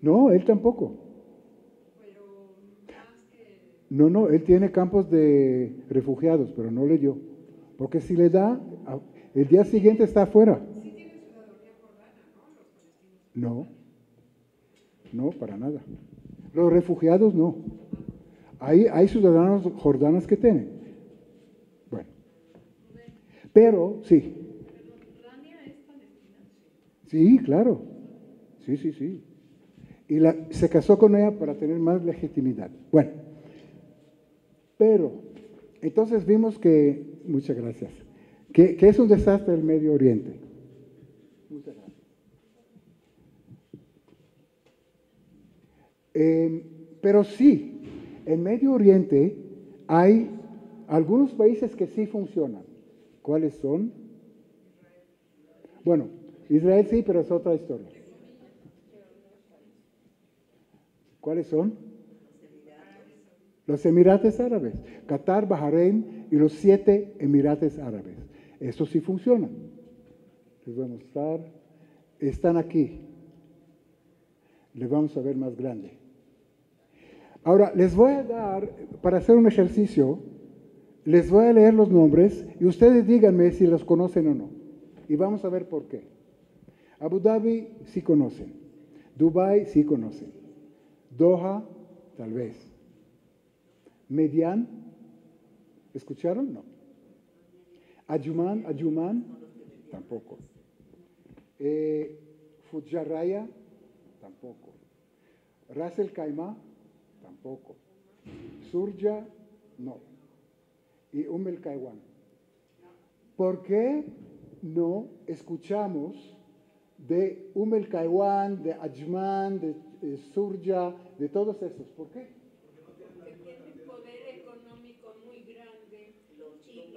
No, él tampoco. No, él tiene campos de refugiados, pero no le dio. Porque si le da, el día siguiente está afuera. No, no, para nada. Los refugiados no. Hay ciudadanos jordanos que tienen. Bueno. Pero, sí. Sí, claro. Sí. Y se casó con ella para tener más legitimidad. Bueno, pero entonces vimos que, muchas gracias, que es un desastre el Medio Oriente. Muchas gracias. Pero sí, en Medio Oriente hay algunos países que sí funcionan. ¿Cuáles son? Bueno, Israel sí, pero es otra historia. ¿Cuáles son? Los Emiratos Árabes, Qatar, Bahrein y los 7 Emiratos Árabes. Eso sí funciona. Les voy a mostrar. Están aquí. Les vamos a ver más grande. Ahora, les voy a dar, para hacer un ejercicio, les voy a leer los nombres y ustedes díganme si los conocen o no. Y vamos a ver por qué. Abu Dhabi sí conocen. Dubái sí conocen. Doha, tal vez. Median, ¿escucharon? No. Ayuman, tampoco. Fujairah, tampoco. Ras el Khaimah, tampoco. Surja, no. Y el Kaiwan. ¿Por qué no escuchamos de el Kaiwan, de Ajman, de Surja, de todos esos? ¿Por qué? Porque tienen poder económico muy grande y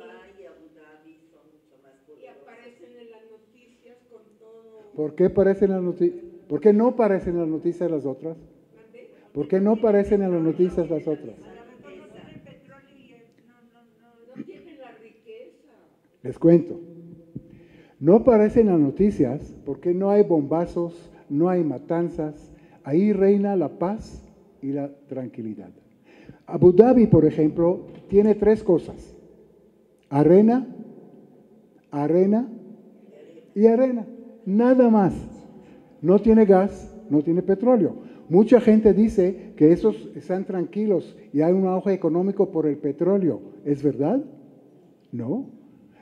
¿Por qué aparecen las noticias? ¿Por qué no aparecen en las noticias las otras? ¿Por qué no aparecen en las noticias las otras? Les cuento. No aparecen las noticias porque no hay bombazos, no hay matanzas. Ahí reina la paz y la tranquilidad. Abu Dhabi, por ejemplo, tiene 3 cosas. Arena, arena y arena. Nada más. No tiene gas, no tiene petróleo. Mucha gente dice que esos están tranquilos y hay un auge económico por el petróleo. ¿Es verdad? No.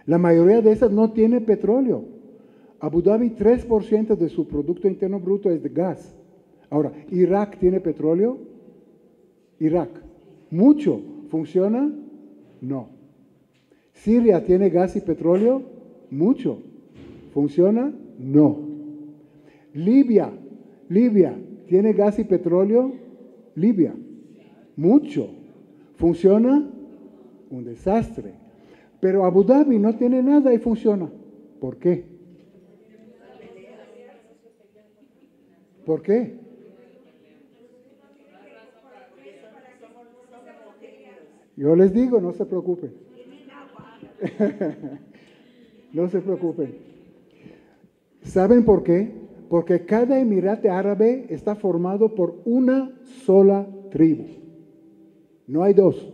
La mayoría de esas no tiene petróleo. Abu Dhabi, 3% de su Producto Interno Bruto es de gas. Ahora, ¿Irak tiene petróleo? Irak. ¿Mucho? ¿Funciona? No. ¿Siria tiene gas y petróleo? Mucho. ¿Funciona? No. Libia tiene gas y petróleo. Libia. Mucho. ¿Funciona? Un desastre. Pero Abu Dhabi no tiene nada y funciona. ¿Por qué? ¿Por qué? Yo les digo, no se preocupen. No se preocupen. ¿Saben por qué? Porque cada emirate árabe está formado por una sola tribu. No hay 2.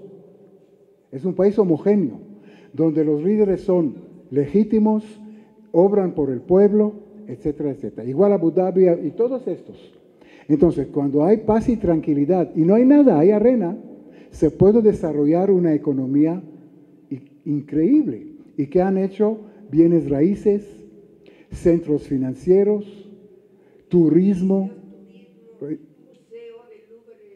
Es un país homogéneo, donde los líderes son legítimos, obran por el pueblo, etcétera, etcétera. Igual Abu Dhabi y todos estos. Entonces, cuando hay paz y tranquilidad y no hay nada, hay arena, se puede desarrollar una economía increíble. ¿Y qué han hecho? Bienes raíces, centros financieros, turismo,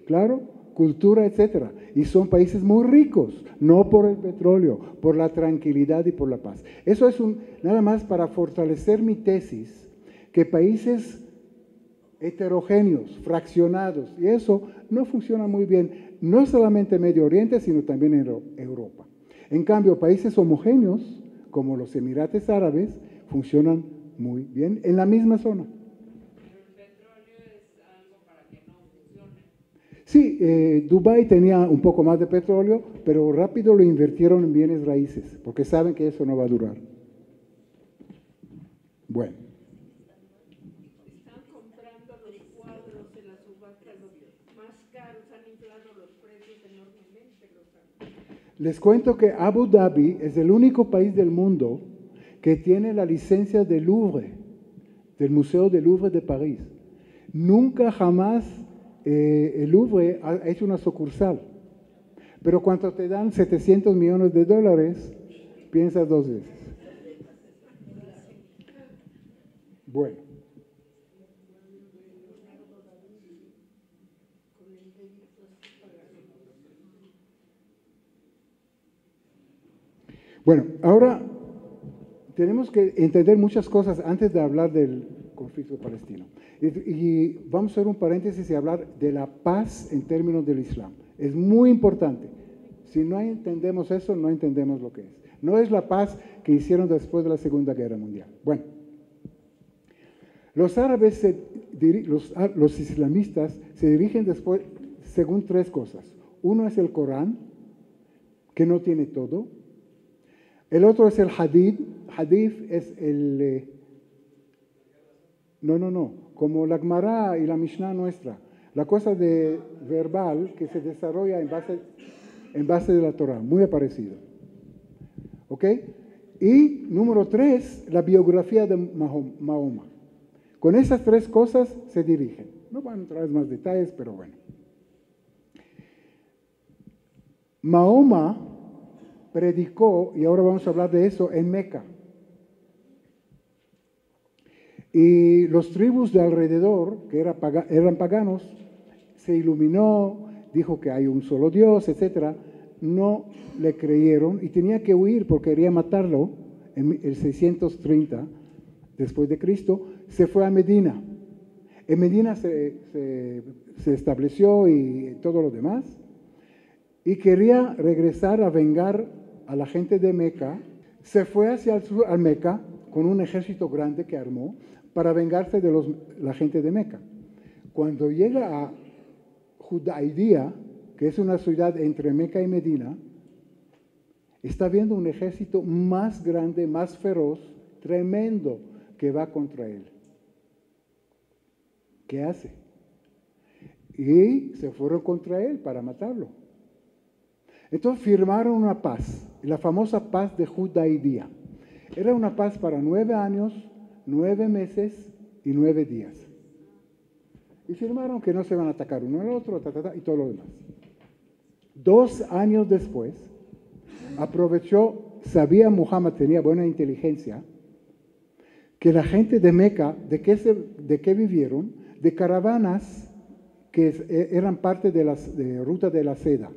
claro, cultura, etcétera. Y son países muy ricos, no por el petróleo, por la tranquilidad y por la paz. Eso es nada más para fortalecer mi tesis, que países heterogéneos, fraccionados, y eso no funciona muy bien, no solamente en Medio Oriente, sino también en Europa. En cambio, países homogéneos, como los Emirates Árabes, funcionan muy bien en la misma zona. Sí, Dubái tenía un poco más de petróleo, pero rápido lo invirtieron en bienes raíces, porque saben que eso no va a durar. Bueno. Están comprando los cuadros en la subasta, los más caros, han inflado los precios enormemente. Les cuento que Abu Dhabi es el único país del mundo que tiene la licencia del Louvre, del Museo del Louvre de París. Nunca jamás el Louvre ha hecho una sucursal. Pero cuando te dan $700 millones, piensas 2 veces. Bueno. Bueno, ahora tenemos que entender muchas cosas antes de hablar del conflicto palestino. Y vamos a hacer un paréntesis y hablar de la paz en términos del Islam. Es muy importante. Si no entendemos eso, no entendemos lo que es. No es la paz que hicieron después de la Segunda Guerra Mundial. Bueno, los árabes, los islamistas, se dirigen después según 3 cosas. Uno es el Corán, que no tiene todo. El otro es el Hadith. Hadith es el... No. Como la Gemara y la Mishnah nuestra. La cosa de verbal que se desarrolla en base de la Torah. Muy parecido. ¿Ok? Y número 3, la biografía de Mahoma. Con esas 3 cosas se dirigen. No van a entrar en más detalles, pero bueno. Mahoma predicó, y ahora vamos a hablar de eso, en Meca. Y los tribus de alrededor, que eran paganos, se iluminó, dijo que hay un solo Dios, etc. No le creyeron y tenía que huir porque quería matarlo en el 630 después de Cristo. Se fue a Medina. En Medina se estableció y todo lo demás. Y quería regresar a vengar a la gente de Meca. Se fue hacia el sur, a Meca, con un ejército grande que armó, para vengarse de la gente de Meca. Cuando llega a Hudaydía, que es una ciudad entre Meca y Medina, está viendo un ejército más grande, más feroz, tremendo, que va contra él. ¿Qué hace? Y se fueron contra él para matarlo. Entonces firmaron una paz, la famosa paz de Hudaydía. Era una paz para 9 años, 9 meses y 9 días. Y firmaron que no se van a atacar uno al otro, y todo lo demás. 2 años después, sabía Muhammad, tenía buena inteligencia, que la gente de Meca, ¿de qué vivieron? De caravanas que eran parte de la ruta de la seda.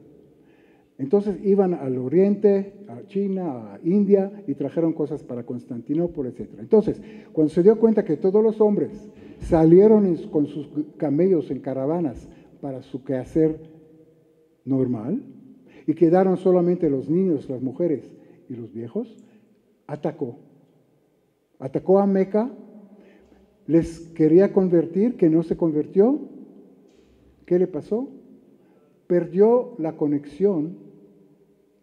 Entonces iban al oriente, a China, a India, y trajeron cosas para Constantinopla, etc. Entonces, cuando se dio cuenta que todos los hombres salieron con sus camellos en caravanas para su quehacer normal, y quedaron solamente los niños, las mujeres y los viejos, atacó. Atacó a Meca, les quería convertir, que no se convirtió. ¿Qué le pasó? Perdió la conexión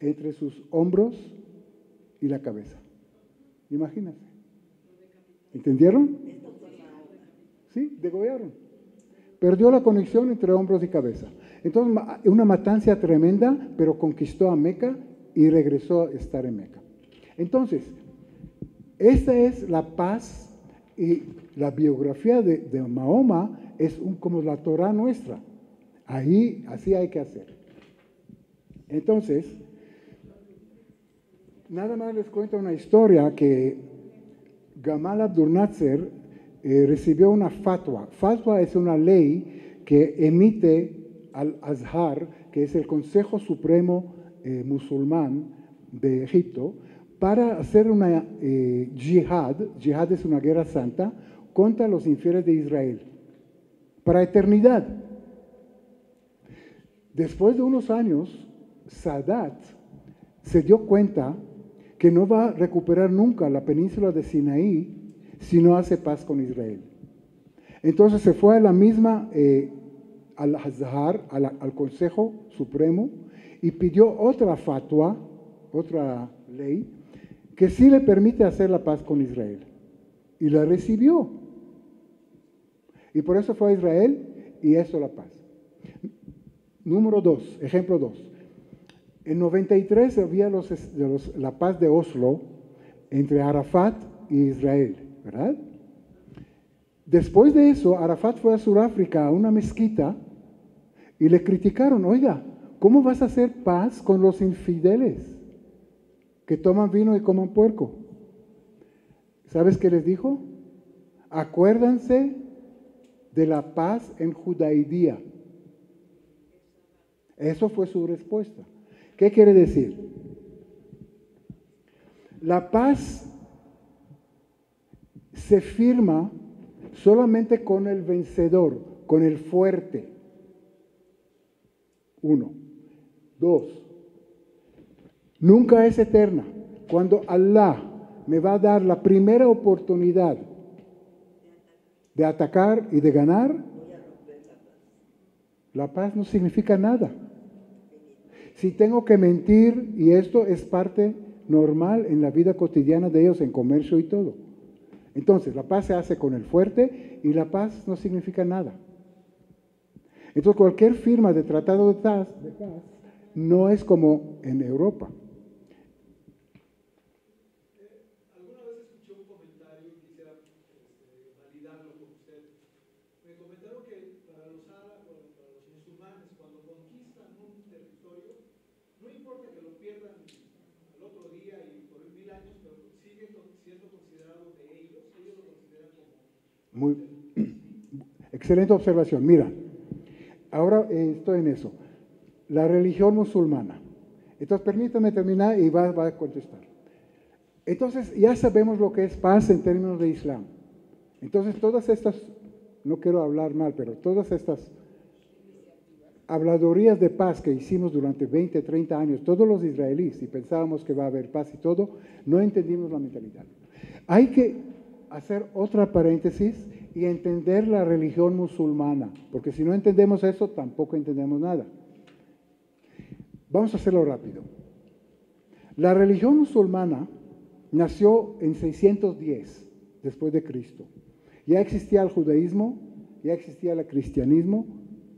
entre sus hombros y la cabeza. Imagínense. ¿Entendieron? Sí, degollaron. Perdió la conexión entre hombros y cabeza. Entonces, una matanza tremenda, pero conquistó a Meca y regresó a estar en Meca. Entonces, esta es la paz, y la biografía de Mahoma es como la Torah nuestra. Ahí, así hay que hacer. Entonces, nada más les cuento una historia que Gamal Abdul Nasser recibió una fatwa. Fatwa es una ley que emite al-Azhar, que es el Consejo Supremo Musulmán de Egipto, para hacer una jihad. Jihad es una guerra santa contra los infieles de Israel, para eternidad. Después de unos años, Sadat se dio cuenta que no va a recuperar nunca la península de Sinaí si no hace paz con Israel. Entonces se fue a la misma, al Azhar, al Consejo Supremo, y pidió otra fatwa, otra ley, que sí le permite hacer la paz con Israel. Y la recibió. Y por eso fue a Israel y hizo la paz. Número 2, ejemplo 2. En 93 había la paz de Oslo entre Arafat y Israel, ¿verdad? Después de eso, Arafat fue a Sudáfrica, a una mezquita, y le criticaron: oiga, ¿cómo vas a hacer paz con los infideles que toman vino y coman puerco? ¿Sabes qué les dijo? Acuérdense de la paz en Hudaydía. Eso fue su respuesta. ¿Qué quiere decir? La paz se firma solamente con el vencedor, con el fuerte. 1. 2. Nunca es eterna. Cuando Allah me va a dar la primera oportunidad de atacar y de ganar, la paz no significa nada. Si tengo que mentir, y esto es parte normal en la vida cotidiana de ellos, en comercio y todo. Entonces, la paz se hace con el fuerte, y la paz no significa nada. Entonces, cualquier firma de tratado de paz no es como en Europa. Alguna vez escuché un comentario y quisiera validarlo con usted. Me comentaron que para los árabes, para los musulmanes, cuando conquistan un territorio, no importa que lo pierdan al otro día y por 1000 años, pero sigue siendo considerado de ellos lo consideran como... Excelente observación. Mira, ahora estoy en eso. La religión musulmana. Entonces, permítame terminar y va a contestar. Entonces, ya sabemos lo que es paz en términos de Islam. Entonces, todas estas, no quiero hablar mal, pero todas estas habladurías de paz que hicimos durante 20, 30 años, todos los israelíes, y pensábamos que va a haber paz y todo, no entendimos la mentalidad. hacer otra paréntesis y entender la religión musulmana, porque si no entendemos eso, tampoco entendemos nada. Vamos a hacerlo rápido. La religión musulmana nació en 610 después de Cristo. Ya existía el judaísmo, ya existía el cristianismo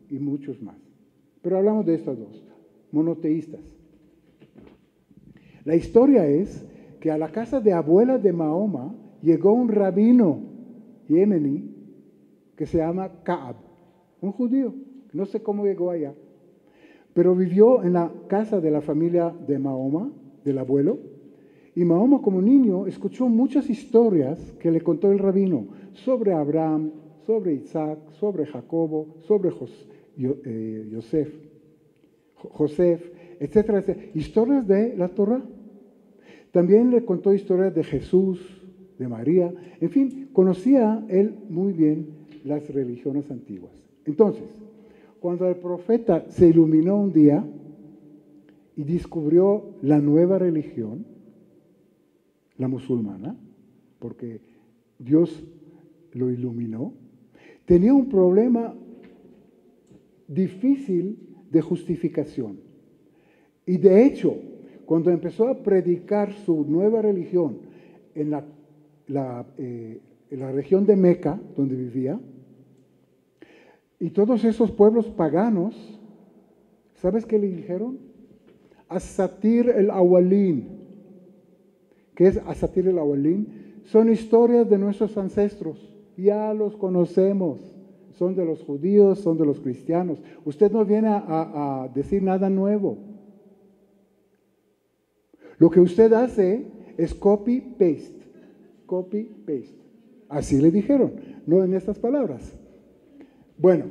y muchos más. Pero hablamos de estas dos, monoteístas. La historia es que a la casa de abuela de Mahoma llegó un rabino yemení que se llama Ka'ab, un judío, no sé cómo llegó allá, pero vivió en la casa de la familia de Mahoma, del abuelo, y Mahoma como niño escuchó muchas historias que le contó el rabino sobre Abraham, sobre Isaac, sobre Jacobo, sobre José, etcétera, etcétera, historias de la Torá. También le contó historias de Jesús, de María, en fin, conocía él muy bien las religiones antiguas. Entonces, cuando el profeta se iluminó un día y descubrió la nueva religión, la musulmana, porque Dios lo iluminó, tenía un problema difícil de justificación. Y de hecho, cuando empezó a predicar su nueva religión en la región de Meca, donde vivía, y todos esos pueblos paganos, ¿sabes qué le dijeron? Asatir el Awalín. ¿Qué es Asatir el Awalín? Son historias de nuestros ancestros, ya los conocemos, son de los judíos, son de los cristianos. Usted no viene a decir nada nuevo. Lo que usted hace es copy-paste, copy-paste. Así le dijeron, no en estas palabras. Bueno,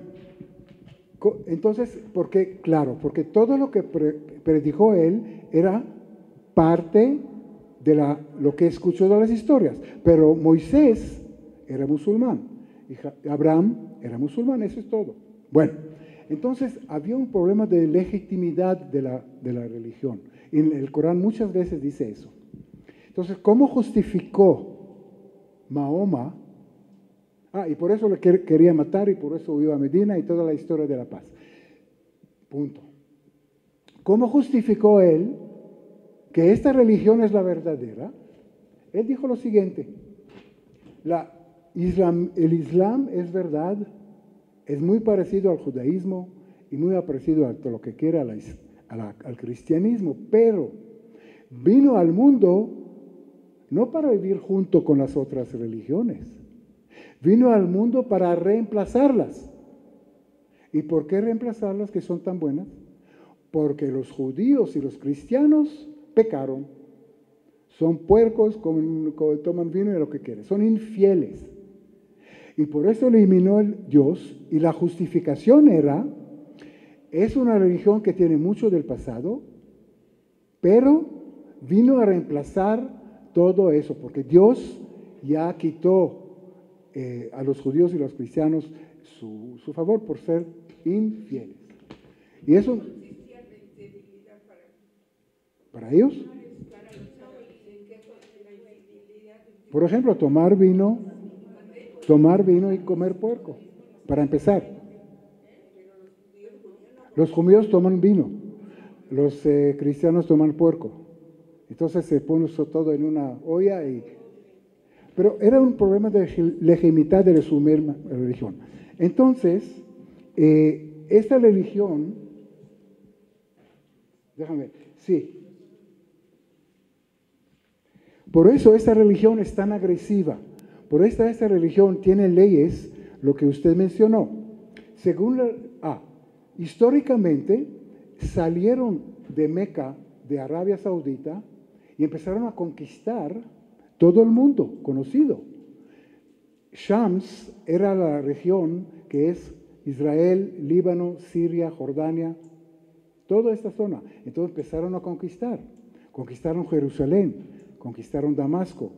entonces, ¿por qué? Claro, porque todo lo que predijo él era parte de lo que escuchó de las historias. Pero Moisés era musulmán, y Abraham era musulmán, eso es todo. Bueno, entonces había un problema de legitimidad de la religión. En el Corán muchas veces dice eso. Entonces, ¿cómo justificó Mahoma? Y por eso le quería matar y por eso huyó a Medina y toda la historia de la paz. Punto. ¿Cómo justificó él que esta religión es la verdadera? Él dijo lo siguiente: el Islam es verdad, es muy parecido al judaísmo y muy parecido a todo lo que quiera al cristianismo, pero vino al mundo no para vivir junto con las otras religiones, vino al mundo para reemplazarlas. ¿Y por qué reemplazarlas que son tan buenas? Porque los judíos y los cristianos pecaron, son puercos, toman vino y lo que quieren, son infieles. Y por eso eliminó el Dios, y la justificación era: es una religión que tiene mucho del pasado, pero vino a reemplazar todo eso, porque Dios ya quitó a los judíos y los cristianos su favor por ser infieles. Y eso, ¿para ellos? Por ejemplo, tomar vino y comer puerco, para empezar. Los judíos toman vino, los cristianos toman puerco. Entonces se pone todo en una olla. Pero era un problema de legitimidad de su misma religión. Entonces, esta religión, déjame ver, sí. Por eso esta religión es tan agresiva. Por esta religión tiene leyes, lo que usted mencionó. Según históricamente salieron de Meca, de Arabia Saudita, y empezaron a conquistar todo el mundo conocido. Shams era la región que es Israel, Líbano, Siria, Jordania, toda esta zona. Entonces empezaron a conquistar. Conquistaron Jerusalén, conquistaron Damasco,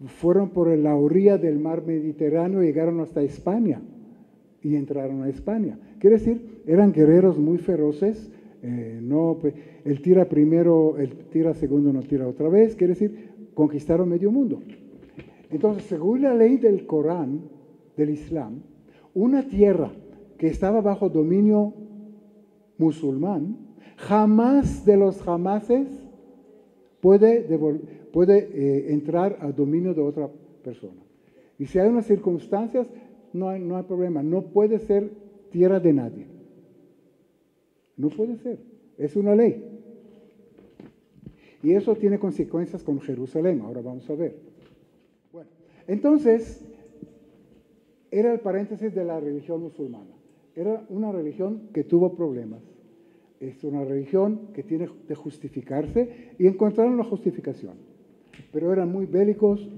fueron por la orilla del mar Mediterráneo, llegaron hasta España y entraron a España. Quiere decir, eran guerreros muy feroces. Él tira primero, él tira segundo, no tira otra vez. Quiere decir, conquistaron medio mundo. Entonces, según la ley del Corán, del Islam, una tierra que estaba bajo dominio musulmán, jamás de los jamases puede entrar al dominio de otra persona. Y si hay unas circunstancias, no hay problema. No puede ser tierra de nadie. No puede ser. Es una ley. Y eso tiene consecuencias con Jerusalén. Ahora vamos a ver. Bueno, entonces, era el paréntesis de la religión musulmana. Era una religión que tuvo problemas. Es una religión que tiene de justificarse y encontraron la justificación. Pero eran muy bélicos,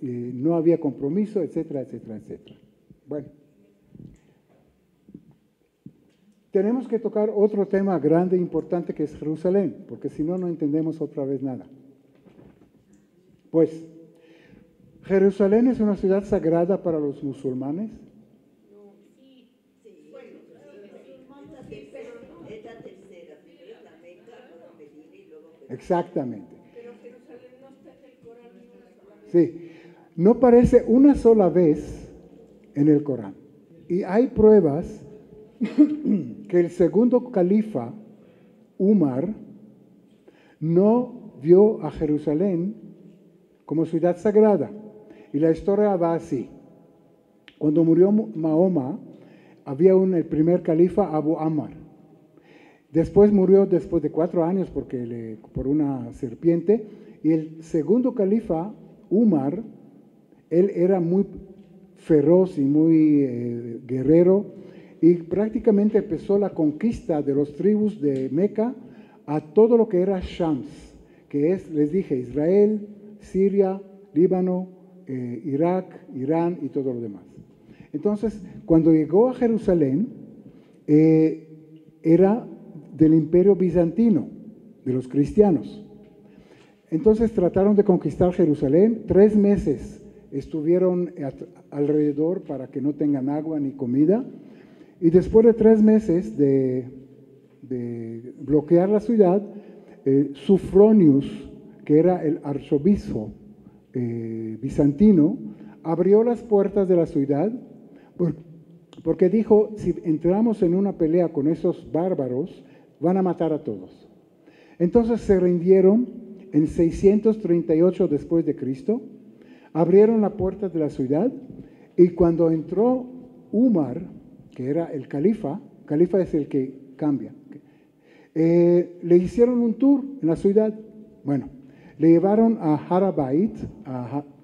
no había compromiso, etcétera, etcétera, etcétera. Bueno, tenemos que tocar otro tema grande e importante que es Jerusalén, porque si no, no entendemos otra vez nada. Pues, ¿Jerusalén es una ciudad sagrada para los musulmanes? Exactamente. Pero Jerusalén no está en el Corán ni una sola vez. Sí, no aparece una sola vez en el Corán. Y hay pruebas que el segundo califa, Umar, no vio a Jerusalén como ciudad sagrada. Y la historia va así. Cuando murió Mahoma, había el primer califa, Abu Amr. Después murió después de 4 años por una serpiente. Y el segundo califa, Umar, él era muy feroz y muy guerrero. Y prácticamente empezó la conquista de las tribus de Meca a todo lo que era Shams, que es, les dije, Israel, Siria, Líbano, Irak, Irán y todo lo demás. Entonces, cuando llegó a Jerusalén, era del imperio bizantino, de los cristianos. Entonces trataron de conquistar Jerusalén. 3 meses estuvieron alrededor para que no tengan agua ni comida. Y después de 3 meses de bloquear la ciudad, Sufronius, que era el arzobispo bizantino, abrió las puertas de la ciudad porque dijo, si entramos en una pelea con esos bárbaros, van a matar a todos. Entonces se rindieron en 638 después de Cristo, abrieron las puertas de la ciudad y cuando entró Umar, que era el califa es el que cambia, le hicieron un tour en la ciudad. Bueno, le llevaron a Harabait,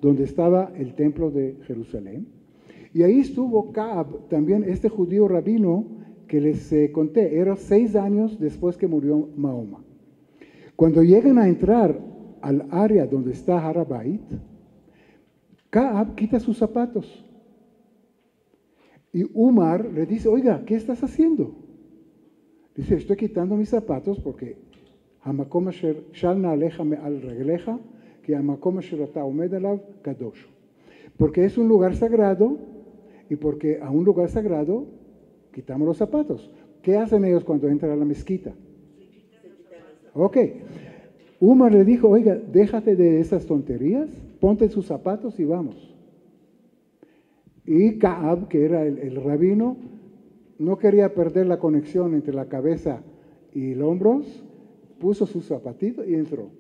donde estaba el templo de Jerusalén, y ahí estuvo Kaab, también este judío rabino que les conté, era 6 años después que murió Mahoma. Cuando llegan a entrar al área donde está Harabait, Kaab quita sus zapatos. Y Umar le dice, oiga, ¿qué estás haciendo? Dice, estoy quitando mis zapatos porque Hamakom asher shal na'aleja me'al regleja, que Hamakom asher ata omed alav kadosh. Porque es un lugar sagrado y porque a un lugar sagrado quitamos los zapatos. ¿Qué hacen ellos cuando entran a la mezquita? Ok. Umar le dijo, oiga, déjate de esas tonterías, ponte sus zapatos y vamos. Y Kaab, que era el rabino, no quería perder la conexión entre la cabeza y los hombros, puso sus zapatitos y entró.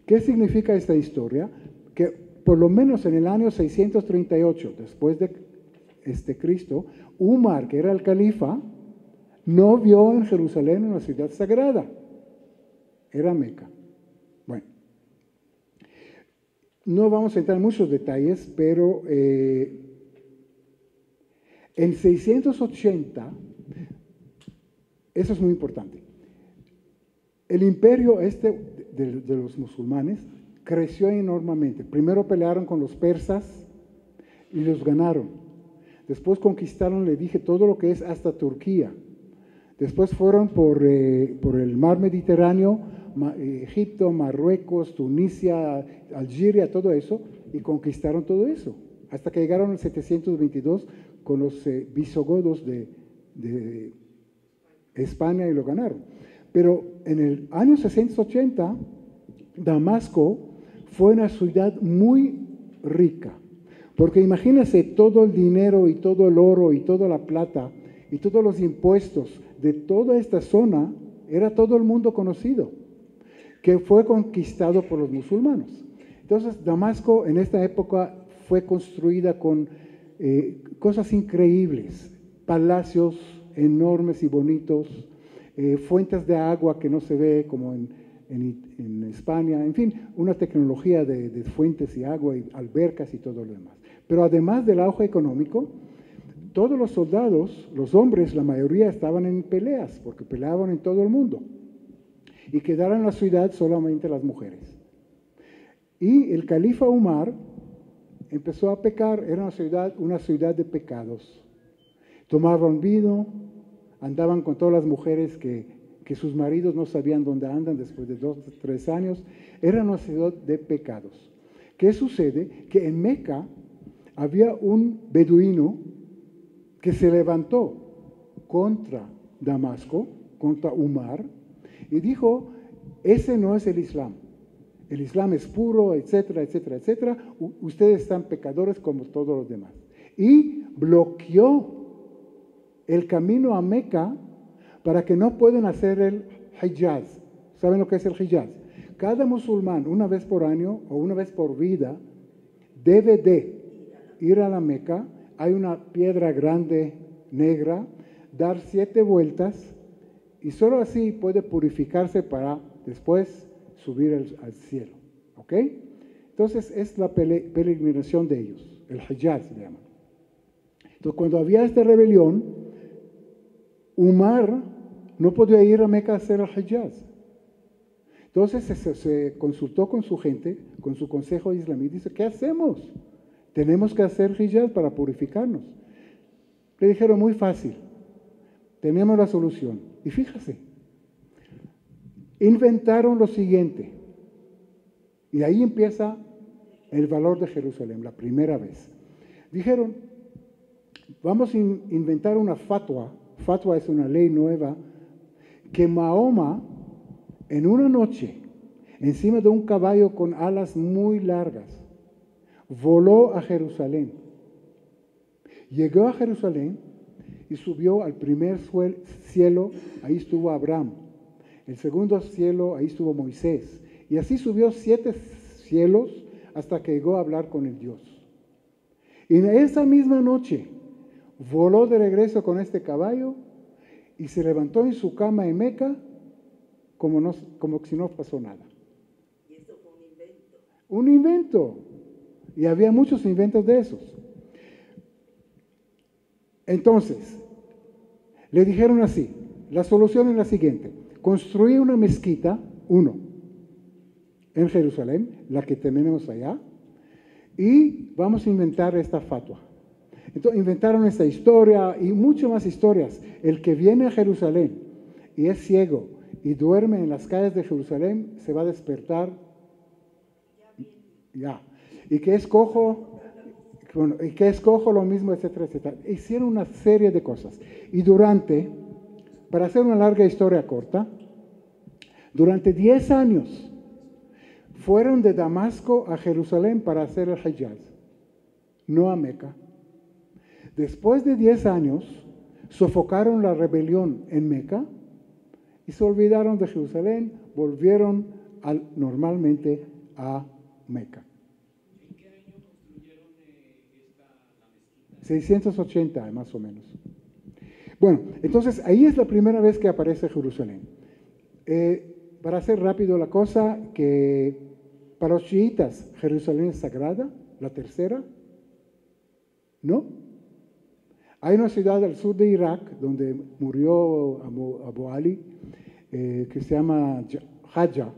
¿Qué significa esta historia? Que por lo menos en el año 638, después de Cristo, Umar, que era el califa, no vio en Jerusalén una ciudad sagrada. Era Meca. Bueno, no vamos a entrar en muchos detalles, pero en 680, eso es muy importante, el imperio de los musulmanes creció enormemente. Primero pelearon con los persas y los ganaron. Después conquistaron, le dije, todo lo que es hasta Turquía. Después fueron por el mar Mediterráneo, Egipto, Marruecos, Tunisia, Algeria, todo eso, y conquistaron todo eso. Hasta que llegaron en 722 con los visigodos de España y lo ganaron. Pero en el año 680, Damasco fue una ciudad muy rica. Porque imagínense todo el dinero y todo el oro y toda la plata y todos los impuestos de toda esta zona, era todo el mundo conocido, que fue conquistado por los musulmanes. Entonces, Damasco en esta época fue construida con cosas increíbles, palacios enormes y bonitos, fuentes de agua que no se ve como en España, en fin, una tecnología de fuentes y agua y albercas y todo lo demás. Pero además del auge económico, todos los soldados, los hombres, la mayoría estaban en peleas, porque peleaban en todo el mundo. Y quedaron en la ciudad solamente las mujeres. Y el califa Umar empezó a pecar, era una ciudad de pecados. Tomaban vino, andaban con todas las mujeres que sus maridos no sabían dónde andan después de 2 o 3 años. Era una ciudad de pecados. ¿Qué sucede? Que en Meca había un beduino que se levantó contra Damasco, contra Umar, y dijo, ese no es el Islam. El Islam es puro, etcétera, etcétera, etcétera. Ustedes están pecadores como todos los demás. Y bloqueó el camino a Meca para que no puedan hacer el Hijaz. ¿Saben lo que es el Hijaz? Cada musulmán, una vez por año o una vez por vida, debe de ir a la Meca. Hay una piedra grande, negra, dar 7 vueltas y solo así puede purificarse para después subir al cielo. ¿Ok? Entonces es la peregrinación de ellos, el Hijaz se llama. Entonces cuando había esta rebelión, Umar no podía ir a Meca a hacer el Hijaz. Entonces se consultó con su gente, con su consejo islamí, y dice, ¿qué hacemos? Tenemos que hacer Hijaz para purificarnos. Le dijeron, muy fácil, tenemos la solución. Y fíjase, inventaron lo siguiente, y ahí empieza el valor de Jerusalén, la primera vez. Dijeron, vamos a inventar una fatwa. Fatwa es una ley nueva, que Mahoma, en una noche, encima de un caballo con alas muy largas, voló a Jerusalén. Llegó a Jerusalén y subió al primer cielo, ahí estuvo Abraham. El segundo cielo, ahí estuvo Moisés. Y así subió 7 cielos hasta que llegó a hablar con el Dios. Y en esa misma noche voló de regreso con este caballo y se levantó en su cama en Meca como si no pasó nada. Y eso fue un invento. Un invento. Y había muchos inventos de esos. Entonces, le dijeron así, la solución es la siguiente, construir una mezquita, en Jerusalén, la que tenemos allá, y vamos a inventar esta fatwa. Entonces inventaron esta historia y muchas más historias. El que viene a Jerusalén y es ciego y duerme en las calles de Jerusalén, se va a despertar ya. Y que es cojo, bueno, y que es cojo lo mismo, etcétera, etcétera. Hicieron una serie de cosas. Y para hacer una larga historia corta, durante 10 años fueron de Damasco a Jerusalén para hacer el Hijaz, no a Meca. Después de 10 años, sofocaron la rebelión en Meca y se olvidaron de Jerusalén, volvieron normalmente a Meca. ¿En qué año construyeron la mezquita? 680 más o menos. Bueno, entonces ahí es la primera vez que aparece Jerusalén. Para hacer rápido la cosa, que para los chiitas Jerusalén es sagrada, la tercera, ¿no? Hay una ciudad al sur de Irak donde murió Abu Ali, que se llama Hajja,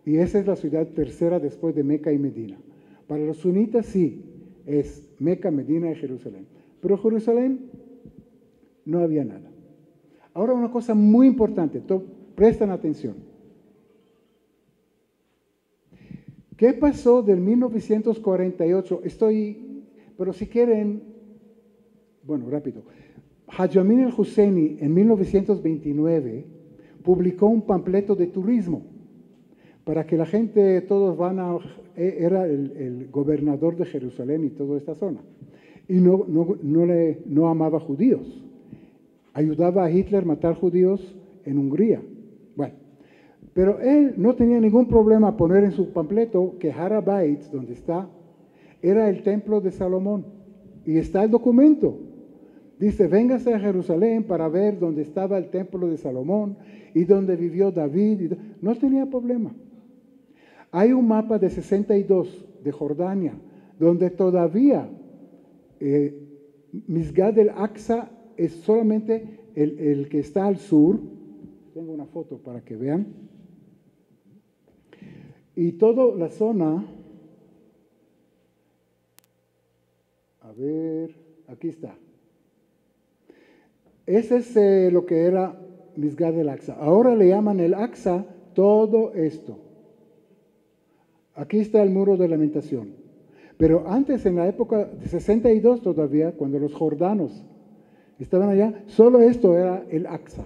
y esa es la ciudad tercera después de Meca y Medina. Para los sunitas sí, es Meca, Medina y Jerusalén. Pero Jerusalén no había nada. Ahora una cosa muy importante, prestan atención. ¿Qué pasó del 1948? Pero si quieren, bueno, rápido. Haj Amin al-Husseini en 1929 publicó un panfleto de turismo para que la gente, todos era el gobernador de Jerusalén y toda esta zona. Y no amaba judíos. Ayudaba a Hitler a matar judíos en Hungría. Bueno, pero él no tenía ningún problema poner en su panfleto que Har HaBait, donde está, era el templo de Salomón. Y está el documento. Dice, véngase a Jerusalén para ver dónde estaba el templo de Salomón y donde vivió David. No tenía problema. Hay un mapa de 62 de Jordania, donde todavía Misgad el-Aqsa es solamente el que está al sur. Tengo una foto para que vean. Y toda la zona, a ver, aquí está. Ese es lo que era Misgad el-Aqsa. Ahora le llaman el Aqsa todo esto. Aquí está el muro de lamentación. Pero antes, en la época de 62 todavía, cuando los jordanos estaban allá, solo esto era el Aqsa.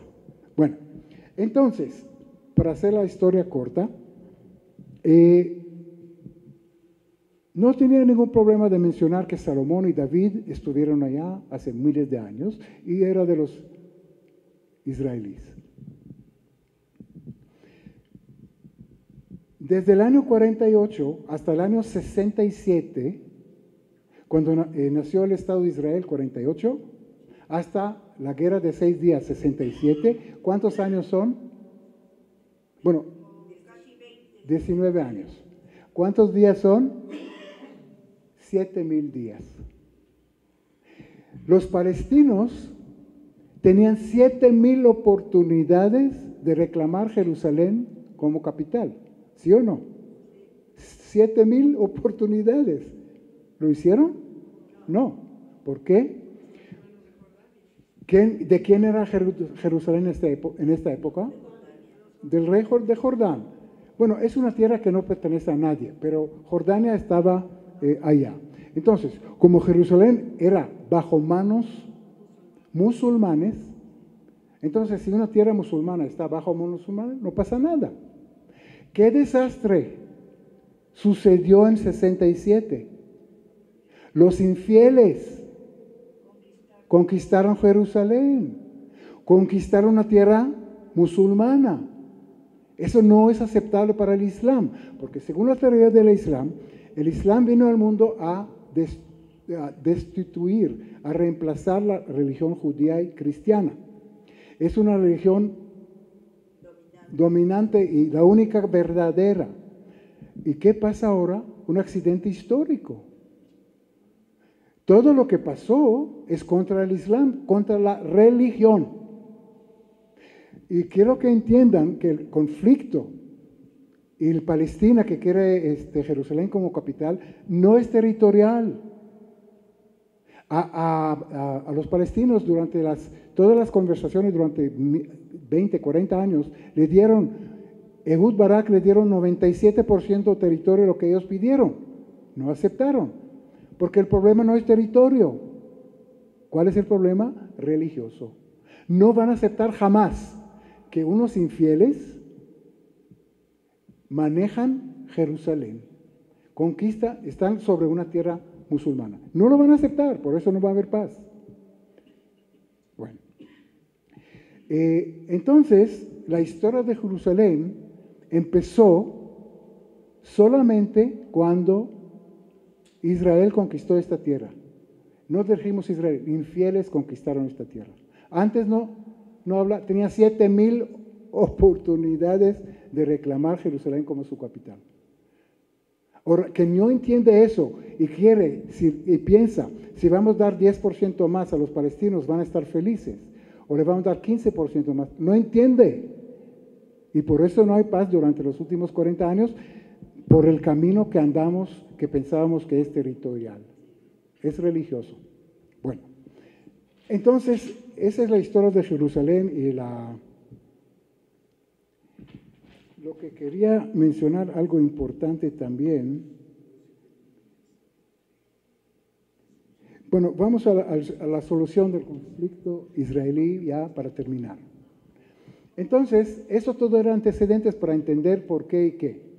Bueno, entonces, para hacer la historia corta, no tenía ningún problema de mencionar que Salomón y David estuvieron allá hace miles de años y era de los israelíes. Desde el año 48 hasta el año 67, cuando nació el Estado de Israel, 48, hasta la guerra de 6 días, 67, ¿cuántos años son? Bueno, 19 años. ¿Cuántos días son? 7,000 días. Los palestinos tenían 7,000 oportunidades de reclamar Jerusalén como capital. ¿Sí o no? 7,000 oportunidades. ¿Lo hicieron? No. ¿Por qué? ¿De quién era Jerusalén en esta época? Del rey de Jordán. Bueno, es una tierra que no pertenece a nadie, pero Jordania estaba allá. Entonces, como Jerusalén era bajo manos musulmanes, entonces si una tierra musulmana está bajo manos musulmanes, no pasa nada. ¿Qué desastre sucedió en 67? Los infieles conquistaron Jerusalén, conquistaron una tierra musulmana. Eso no es aceptable para el Islam, porque según la teoría del Islam, el Islam vino al mundo a destituir, a reemplazar la religión judía y cristiana. Es una religión dominante y la única verdadera. ¿Y qué pasa ahora? Un accidente histórico. Todo lo que pasó es contra el Islam, contra la religión. Y quiero que entiendan que el conflicto y el Palestina que quiere Jerusalén como capital no es territorial. A los palestinos durante todas las conversaciones durante 20, 40 años le dieron, Ehud Barak le dieron 97% de territorio lo que ellos pidieron. No aceptaron, porque el problema no es territorio. ¿Cuál es el problema? Religioso. No van a aceptar jamás que unos infieles manejan Jerusalén, están sobre una tierra musulmana. No lo van a aceptar, por eso no va a haber paz. Bueno, entonces la historia de Jerusalén empezó solamente cuando Israel conquistó esta tierra. No dijimos Israel, infieles conquistaron esta tierra. Antes tenía 7,000 oportunidades de reclamar Jerusalén como su capital. Ahora, que no entiende eso y piensa, si vamos a dar 10% más a los palestinos, van a estar felices, o le vamos a dar 15% más, no entiende. Y por eso no hay paz durante los últimos 40 años, por el camino que andamos, que pensábamos que es territorial, es religioso. Bueno, entonces, esa es la historia de Jerusalén y lo que quería mencionar, algo importante también. Bueno, vamos a la solución del conflicto israelí ya para terminar. Entonces, eso todo era antecedentes para entender por qué y qué.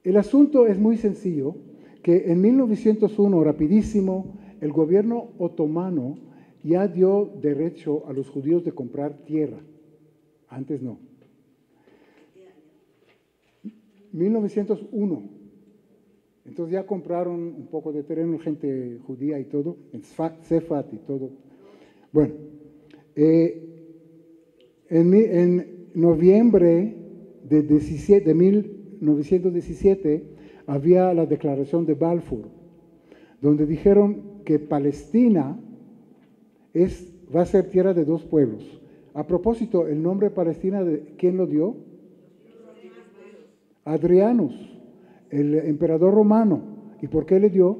El asunto es muy sencillo, que en 1901, rapidísimo, el gobierno otomano ya dio derecho a los judíos de comprar tierra. Antes no. 1901. Entonces ya compraron un poco de terreno, gente judía y todo, en Sefat y todo. Bueno, en noviembre de 1917 había la declaración de Balfour, donde dijeron que Palestina va a ser tierra de dos pueblos. A propósito, el nombre Palestina, ¿quién lo dio? Adrianus, el emperador romano. ¿Y por qué le dio?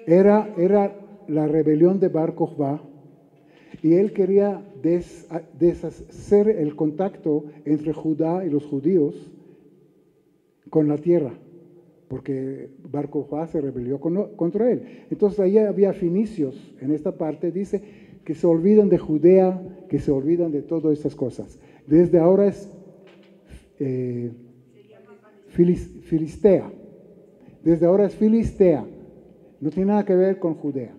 Era la rebelión de Bar Kokhba, y él quería deshacer el contacto entre Judá y los judíos con la tierra, porque Bar Kokhba se rebelió contra él. Entonces ahí había fenicios en esta parte, dice que se olvidan de Judea, que se olvidan de todas estas cosas. Desde ahora es Filistea. Desde ahora es Filistea. No tiene nada que ver con Judea.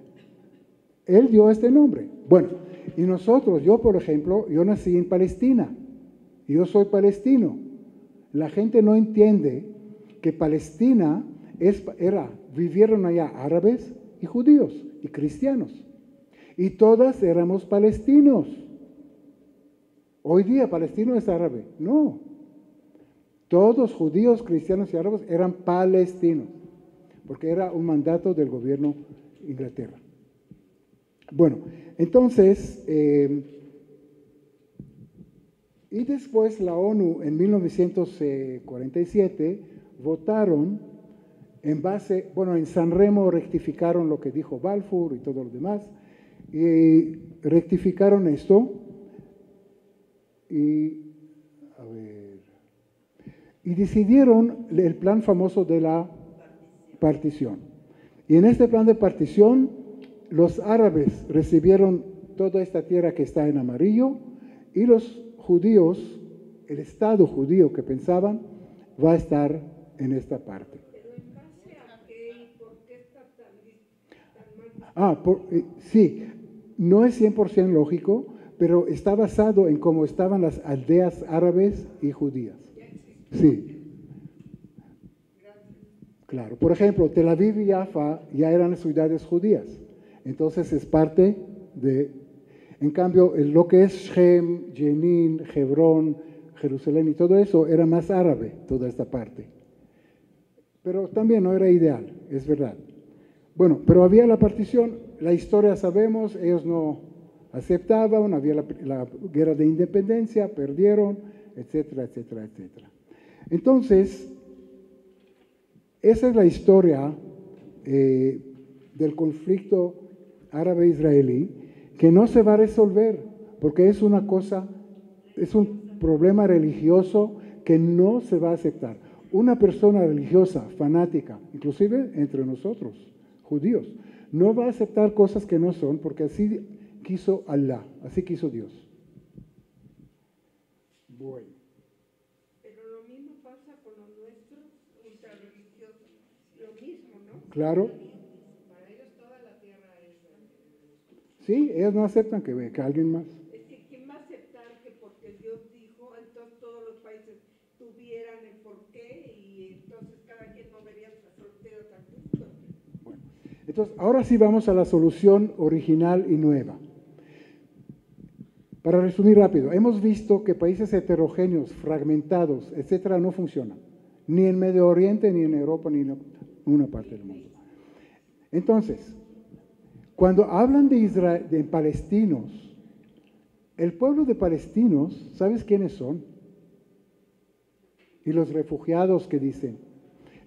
Él dio este nombre. Bueno, y nosotros, yo por ejemplo, yo nací en Palestina. Yo soy palestino. La gente no entiende que Palestina vivieron allá árabes y judíos y cristianos. Y todas éramos palestinos. Hoy día palestino es árabe. No. Todos judíos, cristianos y árabes eran palestinos, porque era un mandato del gobierno de Inglaterra. Bueno, entonces, y después la ONU en 1947 votaron en base, en San Remo rectificaron lo que dijo Balfour y todo lo demás, y rectificaron esto, y decidieron el plan famoso de la partición. Y en este plan de partición, los árabes recibieron toda esta tierra que está en amarillo, y los judíos, el Estado judío que pensaban, va a estar en esta parte. Pero en base a qué y por qué está tan mal. Sí, no es 100% lógico, pero está basado en cómo estaban las aldeas árabes y judías. Sí. Claro. Por ejemplo, Tel Aviv y Jaffa ya eran ciudades judías. Entonces es parte de... En cambio, lo que es Shem, Jenin, Hebrón, Jerusalén y todo eso era más árabe, toda esta parte. Pero también no era ideal, es verdad. Bueno, pero había la partición, la historia sabemos, ellos no aceptaban, había la guerra de independencia, perdieron, etcétera, etcétera, etcétera. Entonces, esa es la historia del conflicto árabe-israelí, que no se va a resolver, porque es un problema religioso que no se va a aceptar. Una persona religiosa, fanática, inclusive entre nosotros, judíos, no va a aceptar cosas que no son, porque así quiso Allah, así quiso Dios. Bueno. Pero lo mismo pasa con los nuestros ultrarreligiosos. Lo mismo, ¿no? Claro. Para ellos toda la tierra es... Sí, ellos no aceptan que alguien más. Es que ¿quién va a aceptar que porque Dios dijo, entonces todos los países tuvieran el porqué y entonces cada quien movería sus fronteras al gusto? Bueno, entonces ahora sí vamos a la solución original y nueva. Para resumir rápido, hemos visto que países heterogéneos, fragmentados, etcétera, no funcionan. Ni en Medio Oriente, ni en Europa, ni en una parte del mundo. Entonces, cuando hablan de palestinos, el pueblo de palestinos, ¿sabes quiénes son? Y los refugiados que dicen.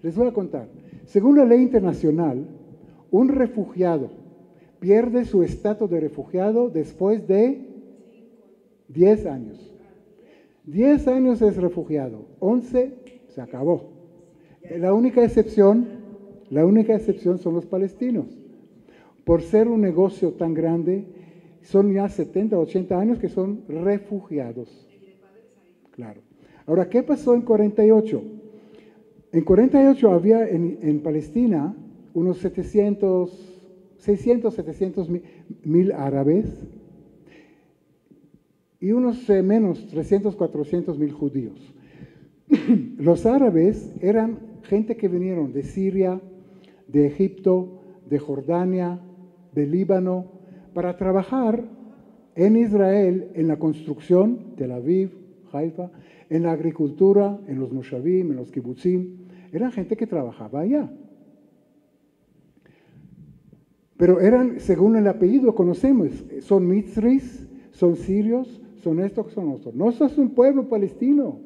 Les voy a contar. Según la ley internacional, un refugiado pierde su estatus de refugiado después de 10 años. 10 años es refugiado, 11 se acabó. La única excepción son los palestinos. Por ser un negocio tan grande, son ya 70, 80 años que son refugiados. Claro. Ahora, ¿qué pasó en 48? En 48 había en Palestina unos 600, 700 mil árabes y unos menos, 300, 400 mil judíos. Los árabes eran gente que vinieron de Siria, de Egipto, de Jordania, de Líbano, para trabajar en Israel, en la construcción, Tel Aviv, Haifa, en la agricultura, en los moshavim, en los kibutzim. Eran gente que trabajaba allá. Pero eran, según el apellido conocemos, son mitzris, son sirios, son estos, son otros. No es un pueblo palestino,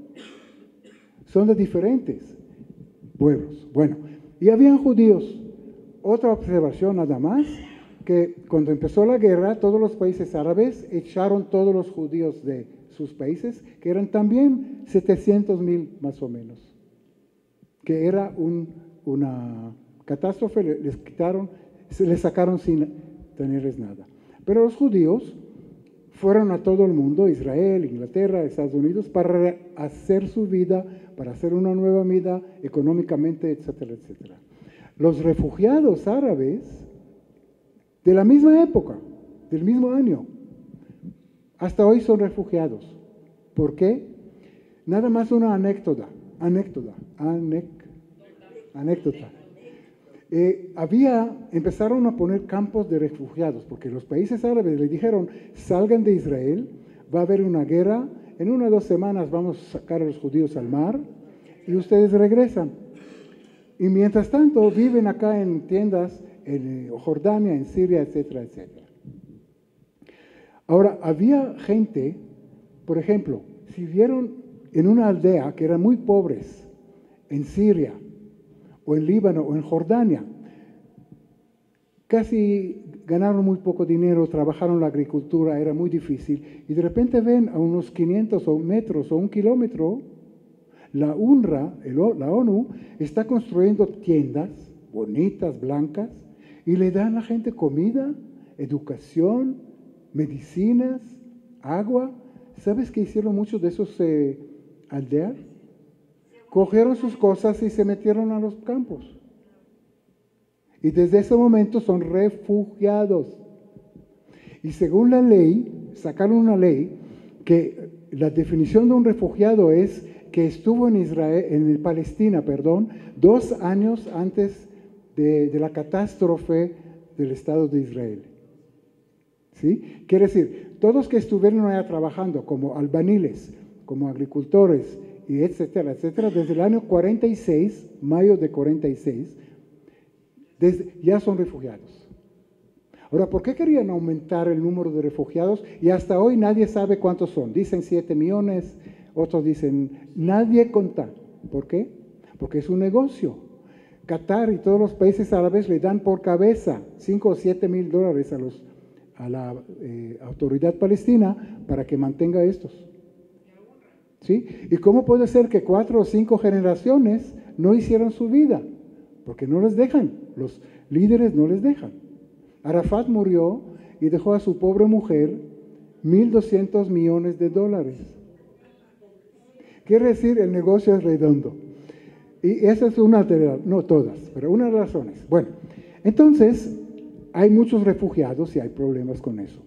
son de diferentes pueblos. Bueno, y habían judíos. Otra observación nada más, que cuando empezó la guerra, todos los países árabes echaron todos los judíos de sus países, que eran también 700,000 más o menos, que era una catástrofe, les quitaron, se les sacaron sin tenerles nada. Pero los judíos fueron a todo el mundo, Israel, Inglaterra, Estados Unidos, para hacer su vida, para hacer una nueva vida económicamente, etcétera, etcétera. Los refugiados árabes de la misma época, del mismo año, hasta hoy son refugiados. ¿Por qué? Nada más una anécdota. Empezaron a poner campos de refugiados, porque los países árabes les dijeron, salgan de Israel, va a haber una guerra, en 1 o 2 semanas vamos a sacar a los judíos al mar y ustedes regresan. Y mientras tanto viven acá en tiendas en Jordania, en Siria, etcétera, etcétera. Ahora, había gente, por ejemplo, si vieron en una aldea que eran muy pobres, en Siria, o en Líbano, o en Jordania, casi ganaron muy poco dinero, trabajaron la agricultura, era muy difícil, y de repente ven a unos 500 o metros o 1 kilómetro, la UNRWA, la ONU, está construyendo tiendas bonitas, blancas, y le dan a la gente comida, educación, medicinas, agua. ¿Sabes qué hicieron muchos de esos aldeas? Cogieron sus cosas y se metieron a los campos. Y desde ese momento son refugiados. Y según la ley, sacaron una ley que la definición de un refugiado es que estuvo en Israel, en Palestina, 2 años antes de la catástrofe del Estado de Israel. ¿Sí? Quiere decir, todos que estuvieron allá trabajando como albaniles, como agricultores, y etcétera, etcétera, desde el año 46, mayo de 46, ya son refugiados. Ahora, ¿por qué querían aumentar el número de refugiados? Y hasta hoy nadie sabe cuántos son. Dicen 7 millones, otros dicen, nadie cuenta. ¿Por qué? Porque es un negocio. Qatar y todos los países árabes le dan por cabeza 5 o 7 mil dólares a la autoridad palestina para que mantenga estos. ¿Sí? ¿Y cómo puede ser que 4 o 5 generaciones no hicieron su vida? Porque no les dejan, los líderes no les dejan. Arafat murió y dejó a su pobre mujer $1,200 millones. Quiere decir, el negocio es redondo. Y esa es una de las, no todas, pero una de las razones. Bueno, entonces hay muchos refugiados y hay problemas con eso.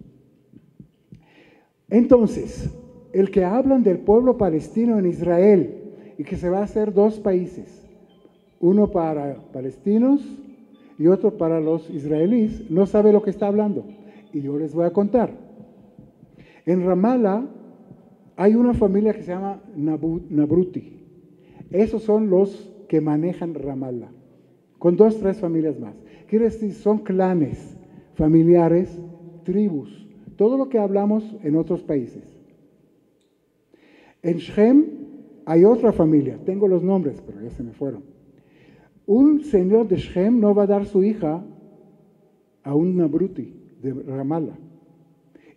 Entonces, el que hablan del pueblo palestino en Israel y que se va a hacer 2 países, uno para palestinos y otro para los israelíes, no sabe lo que está hablando. Y yo les voy a contar. En Ramallah hay una familia que se llama Nabruti. Esos son los que manejan Ramallah, con 2 o 3 familias más. Quiere decir, son clanes, familiares, tribus, todo lo que hablamos en otros países. En Shem hay otra familia, tengo los nombres, pero ya se me fueron. Un señor de Shem no va a dar su hija a un Nabruti de Ramallah.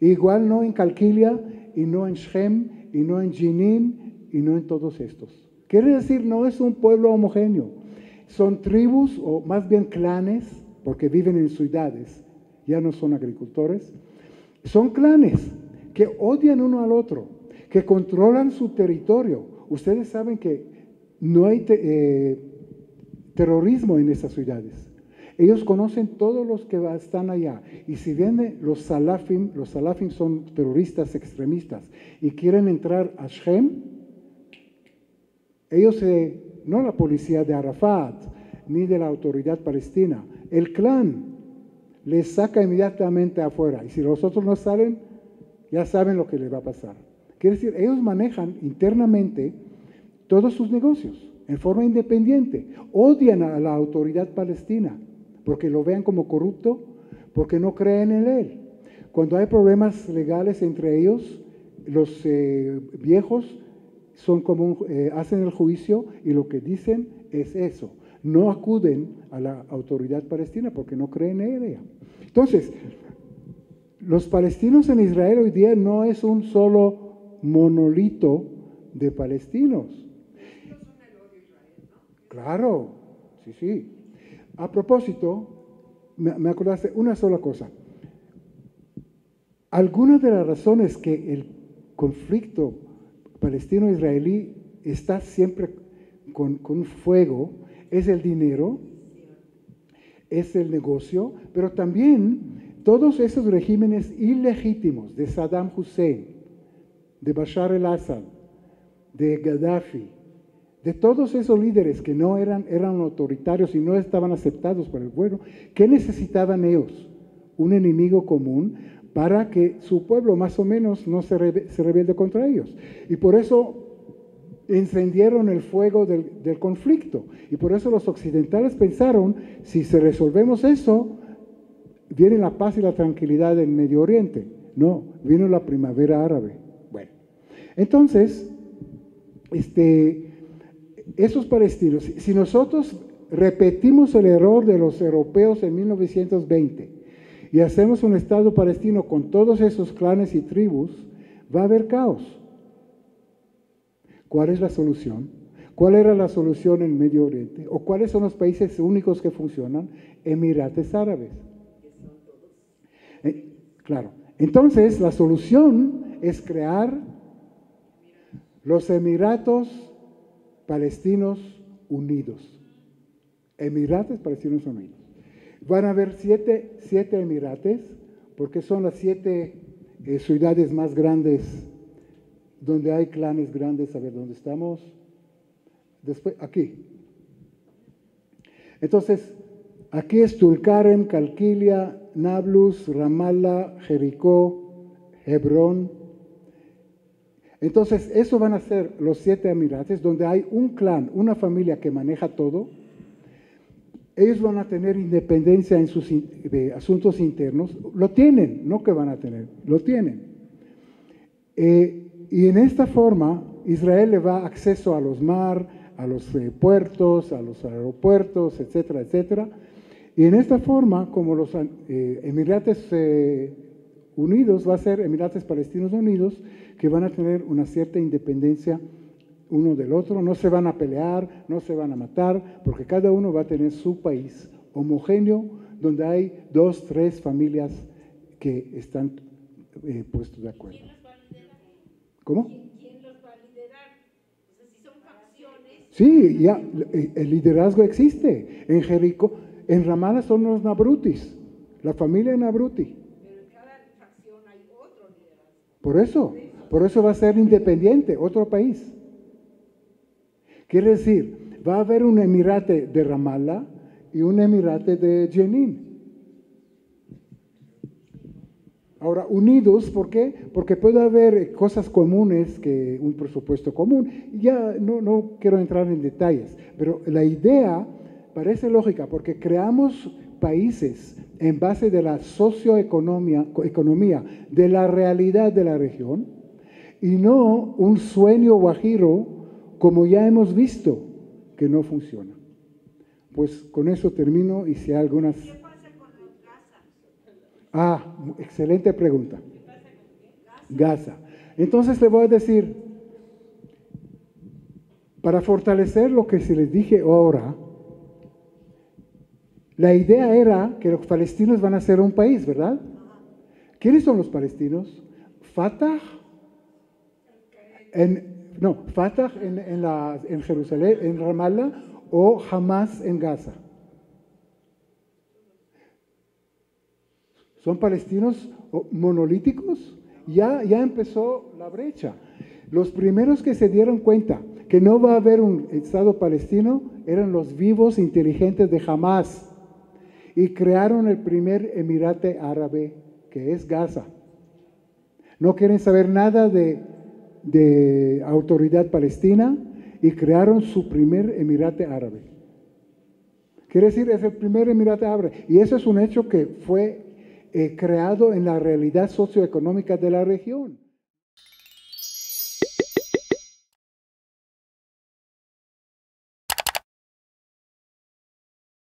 Igual no en Calquilia, y no en Shem, y no en Jenin, y no en todos estos. Quiere decir, no es un pueblo homogéneo. Son tribus, o más bien clanes, porque viven en ciudades, ya no son agricultores. Son clanes que odian uno al otro, que controlan su territorio. ustedes saben que no hay terrorismo en esas ciudades. Ellos conocen todos los que están allá. Y si vienen los salafim son terroristas extremistas y quieren entrar a Shem, ellos, no la policía de Arafat, ni de la autoridad palestina, el clan les saca inmediatamente afuera. Y si los otros no salen, ya saben lo que les va a pasar. Quiere decir, ellos manejan internamente todos sus negocios en forma independiente. Odian a la autoridad palestina porque lo vean como corrupto, porque no creen en él. Cuando hay problemas legales entre ellos, los viejos son como hacen el juicio y lo que dicen es eso. No acuden a la autoridad palestina porque no creen en ella. Entonces, los palestinos en Israel hoy día no es un solo monolito de palestinos. Claro, sí, sí. A propósito, me acordaste una sola cosa. Algunas de las razones que el conflicto palestino-israelí está siempre con fuego es el dinero, es el negocio, pero también todos esos regímenes ilegítimos de Saddam Hussein, de Bashar al-Assad, de Gaddafi, de todos esos líderes que no eran autoritarios y no estaban aceptados por el pueblo, ¿qué necesitaban ellos? Un enemigo común para que su pueblo más o menos no se rebelde contra ellos. Y por eso encendieron el fuego del conflicto. Y por eso los occidentales pensaron, si resolvemos eso, viene la paz y la tranquilidad en Medio Oriente. No, vino la primavera árabe. Bueno, entonces, esos palestinos, si nosotros repetimos el error de los europeos en 1920 y hacemos un Estado palestino con todos esos clanes y tribus, va a haber caos. ¿Cuál es la solución? ¿Cuál era la solución en Medio Oriente? ¿O cuáles son los países únicos que funcionan? Emirates Árabes. Claro. Entonces, la solución es crear los Emiratos Palestinos Unidos. Emirates Palestinos Unidos. Van a haber siete emirates, porque son las 7 ciudades más grandes donde hay clanes grandes. A ver, ¿dónde estamos? Después, aquí. Entonces, aquí es Tulkarem, Calquilia, Nablus, Ramallah, Jericó, Hebrón. Entonces, eso van a ser los 7 emirates, donde hay un clan, una familia que maneja todo. Ellos van a tener independencia en sus asuntos internos. Lo tienen, no que van a tener, lo tienen. Y en esta forma, Israel le va acceso a los mares, a los puertos, a los aeropuertos, etcétera, etcétera. Y en esta forma, como los Emirates Unidos, va a ser Emirates Palestinos Unidos, que van a tener una cierta independencia uno del otro, no se van a pelear, no se van a matar, porque cada uno va a tener su país homogéneo, donde hay 2, 3 familias que están puestos de acuerdo. ¿Quién los va a liderar? ¿Cómo? ¿Quién los va a liderar? O sea, si son facciones. Sí, ya, el liderazgo existe. En Jericó, en Ramallah son los Nabrutis, la familia Nabruti. Pero en cada facción hay otro liderazgo. Por eso va a ser independiente, otro país. Quiere decir, va a haber un emirate de Ramallah y un emirate de Jenin. Ahora, unidos, ¿por qué? Porque puede haber cosas comunes, que un presupuesto común. Ya no quiero entrar en detalles, pero la idea parece lógica, porque creamos países en base de la socioeconomía de la realidad de la región, y no un sueño guajiro como ya hemos visto que no funciona. Pues con eso termino y si hay algunas... ¿Qué pasa con los Gaza? Excelente pregunta. ¿Qué pasa con Gaza? Gaza. Entonces le voy a decir, para fortalecer lo que se les dije ahora, la idea era que los palestinos van a ser un país, ¿verdad? ¿Quiénes son los palestinos? Fatah, No, Fatah en Jerusalén, en Ramallah, o Hamas en Gaza. ¿Son palestinos monolíticos? Ya empezó la brecha. Los primeros que se dieron cuenta que no va a haber un Estado palestino eran los vivos inteligentes de Hamas y crearon el primer emirate árabe, que es Gaza. No quieren saber nada de autoridad palestina y crearon su primer emirate árabe. Quiere decir, es el primer emirate árabe. Y eso es un hecho que fue creado en la realidad socioeconómica de la región.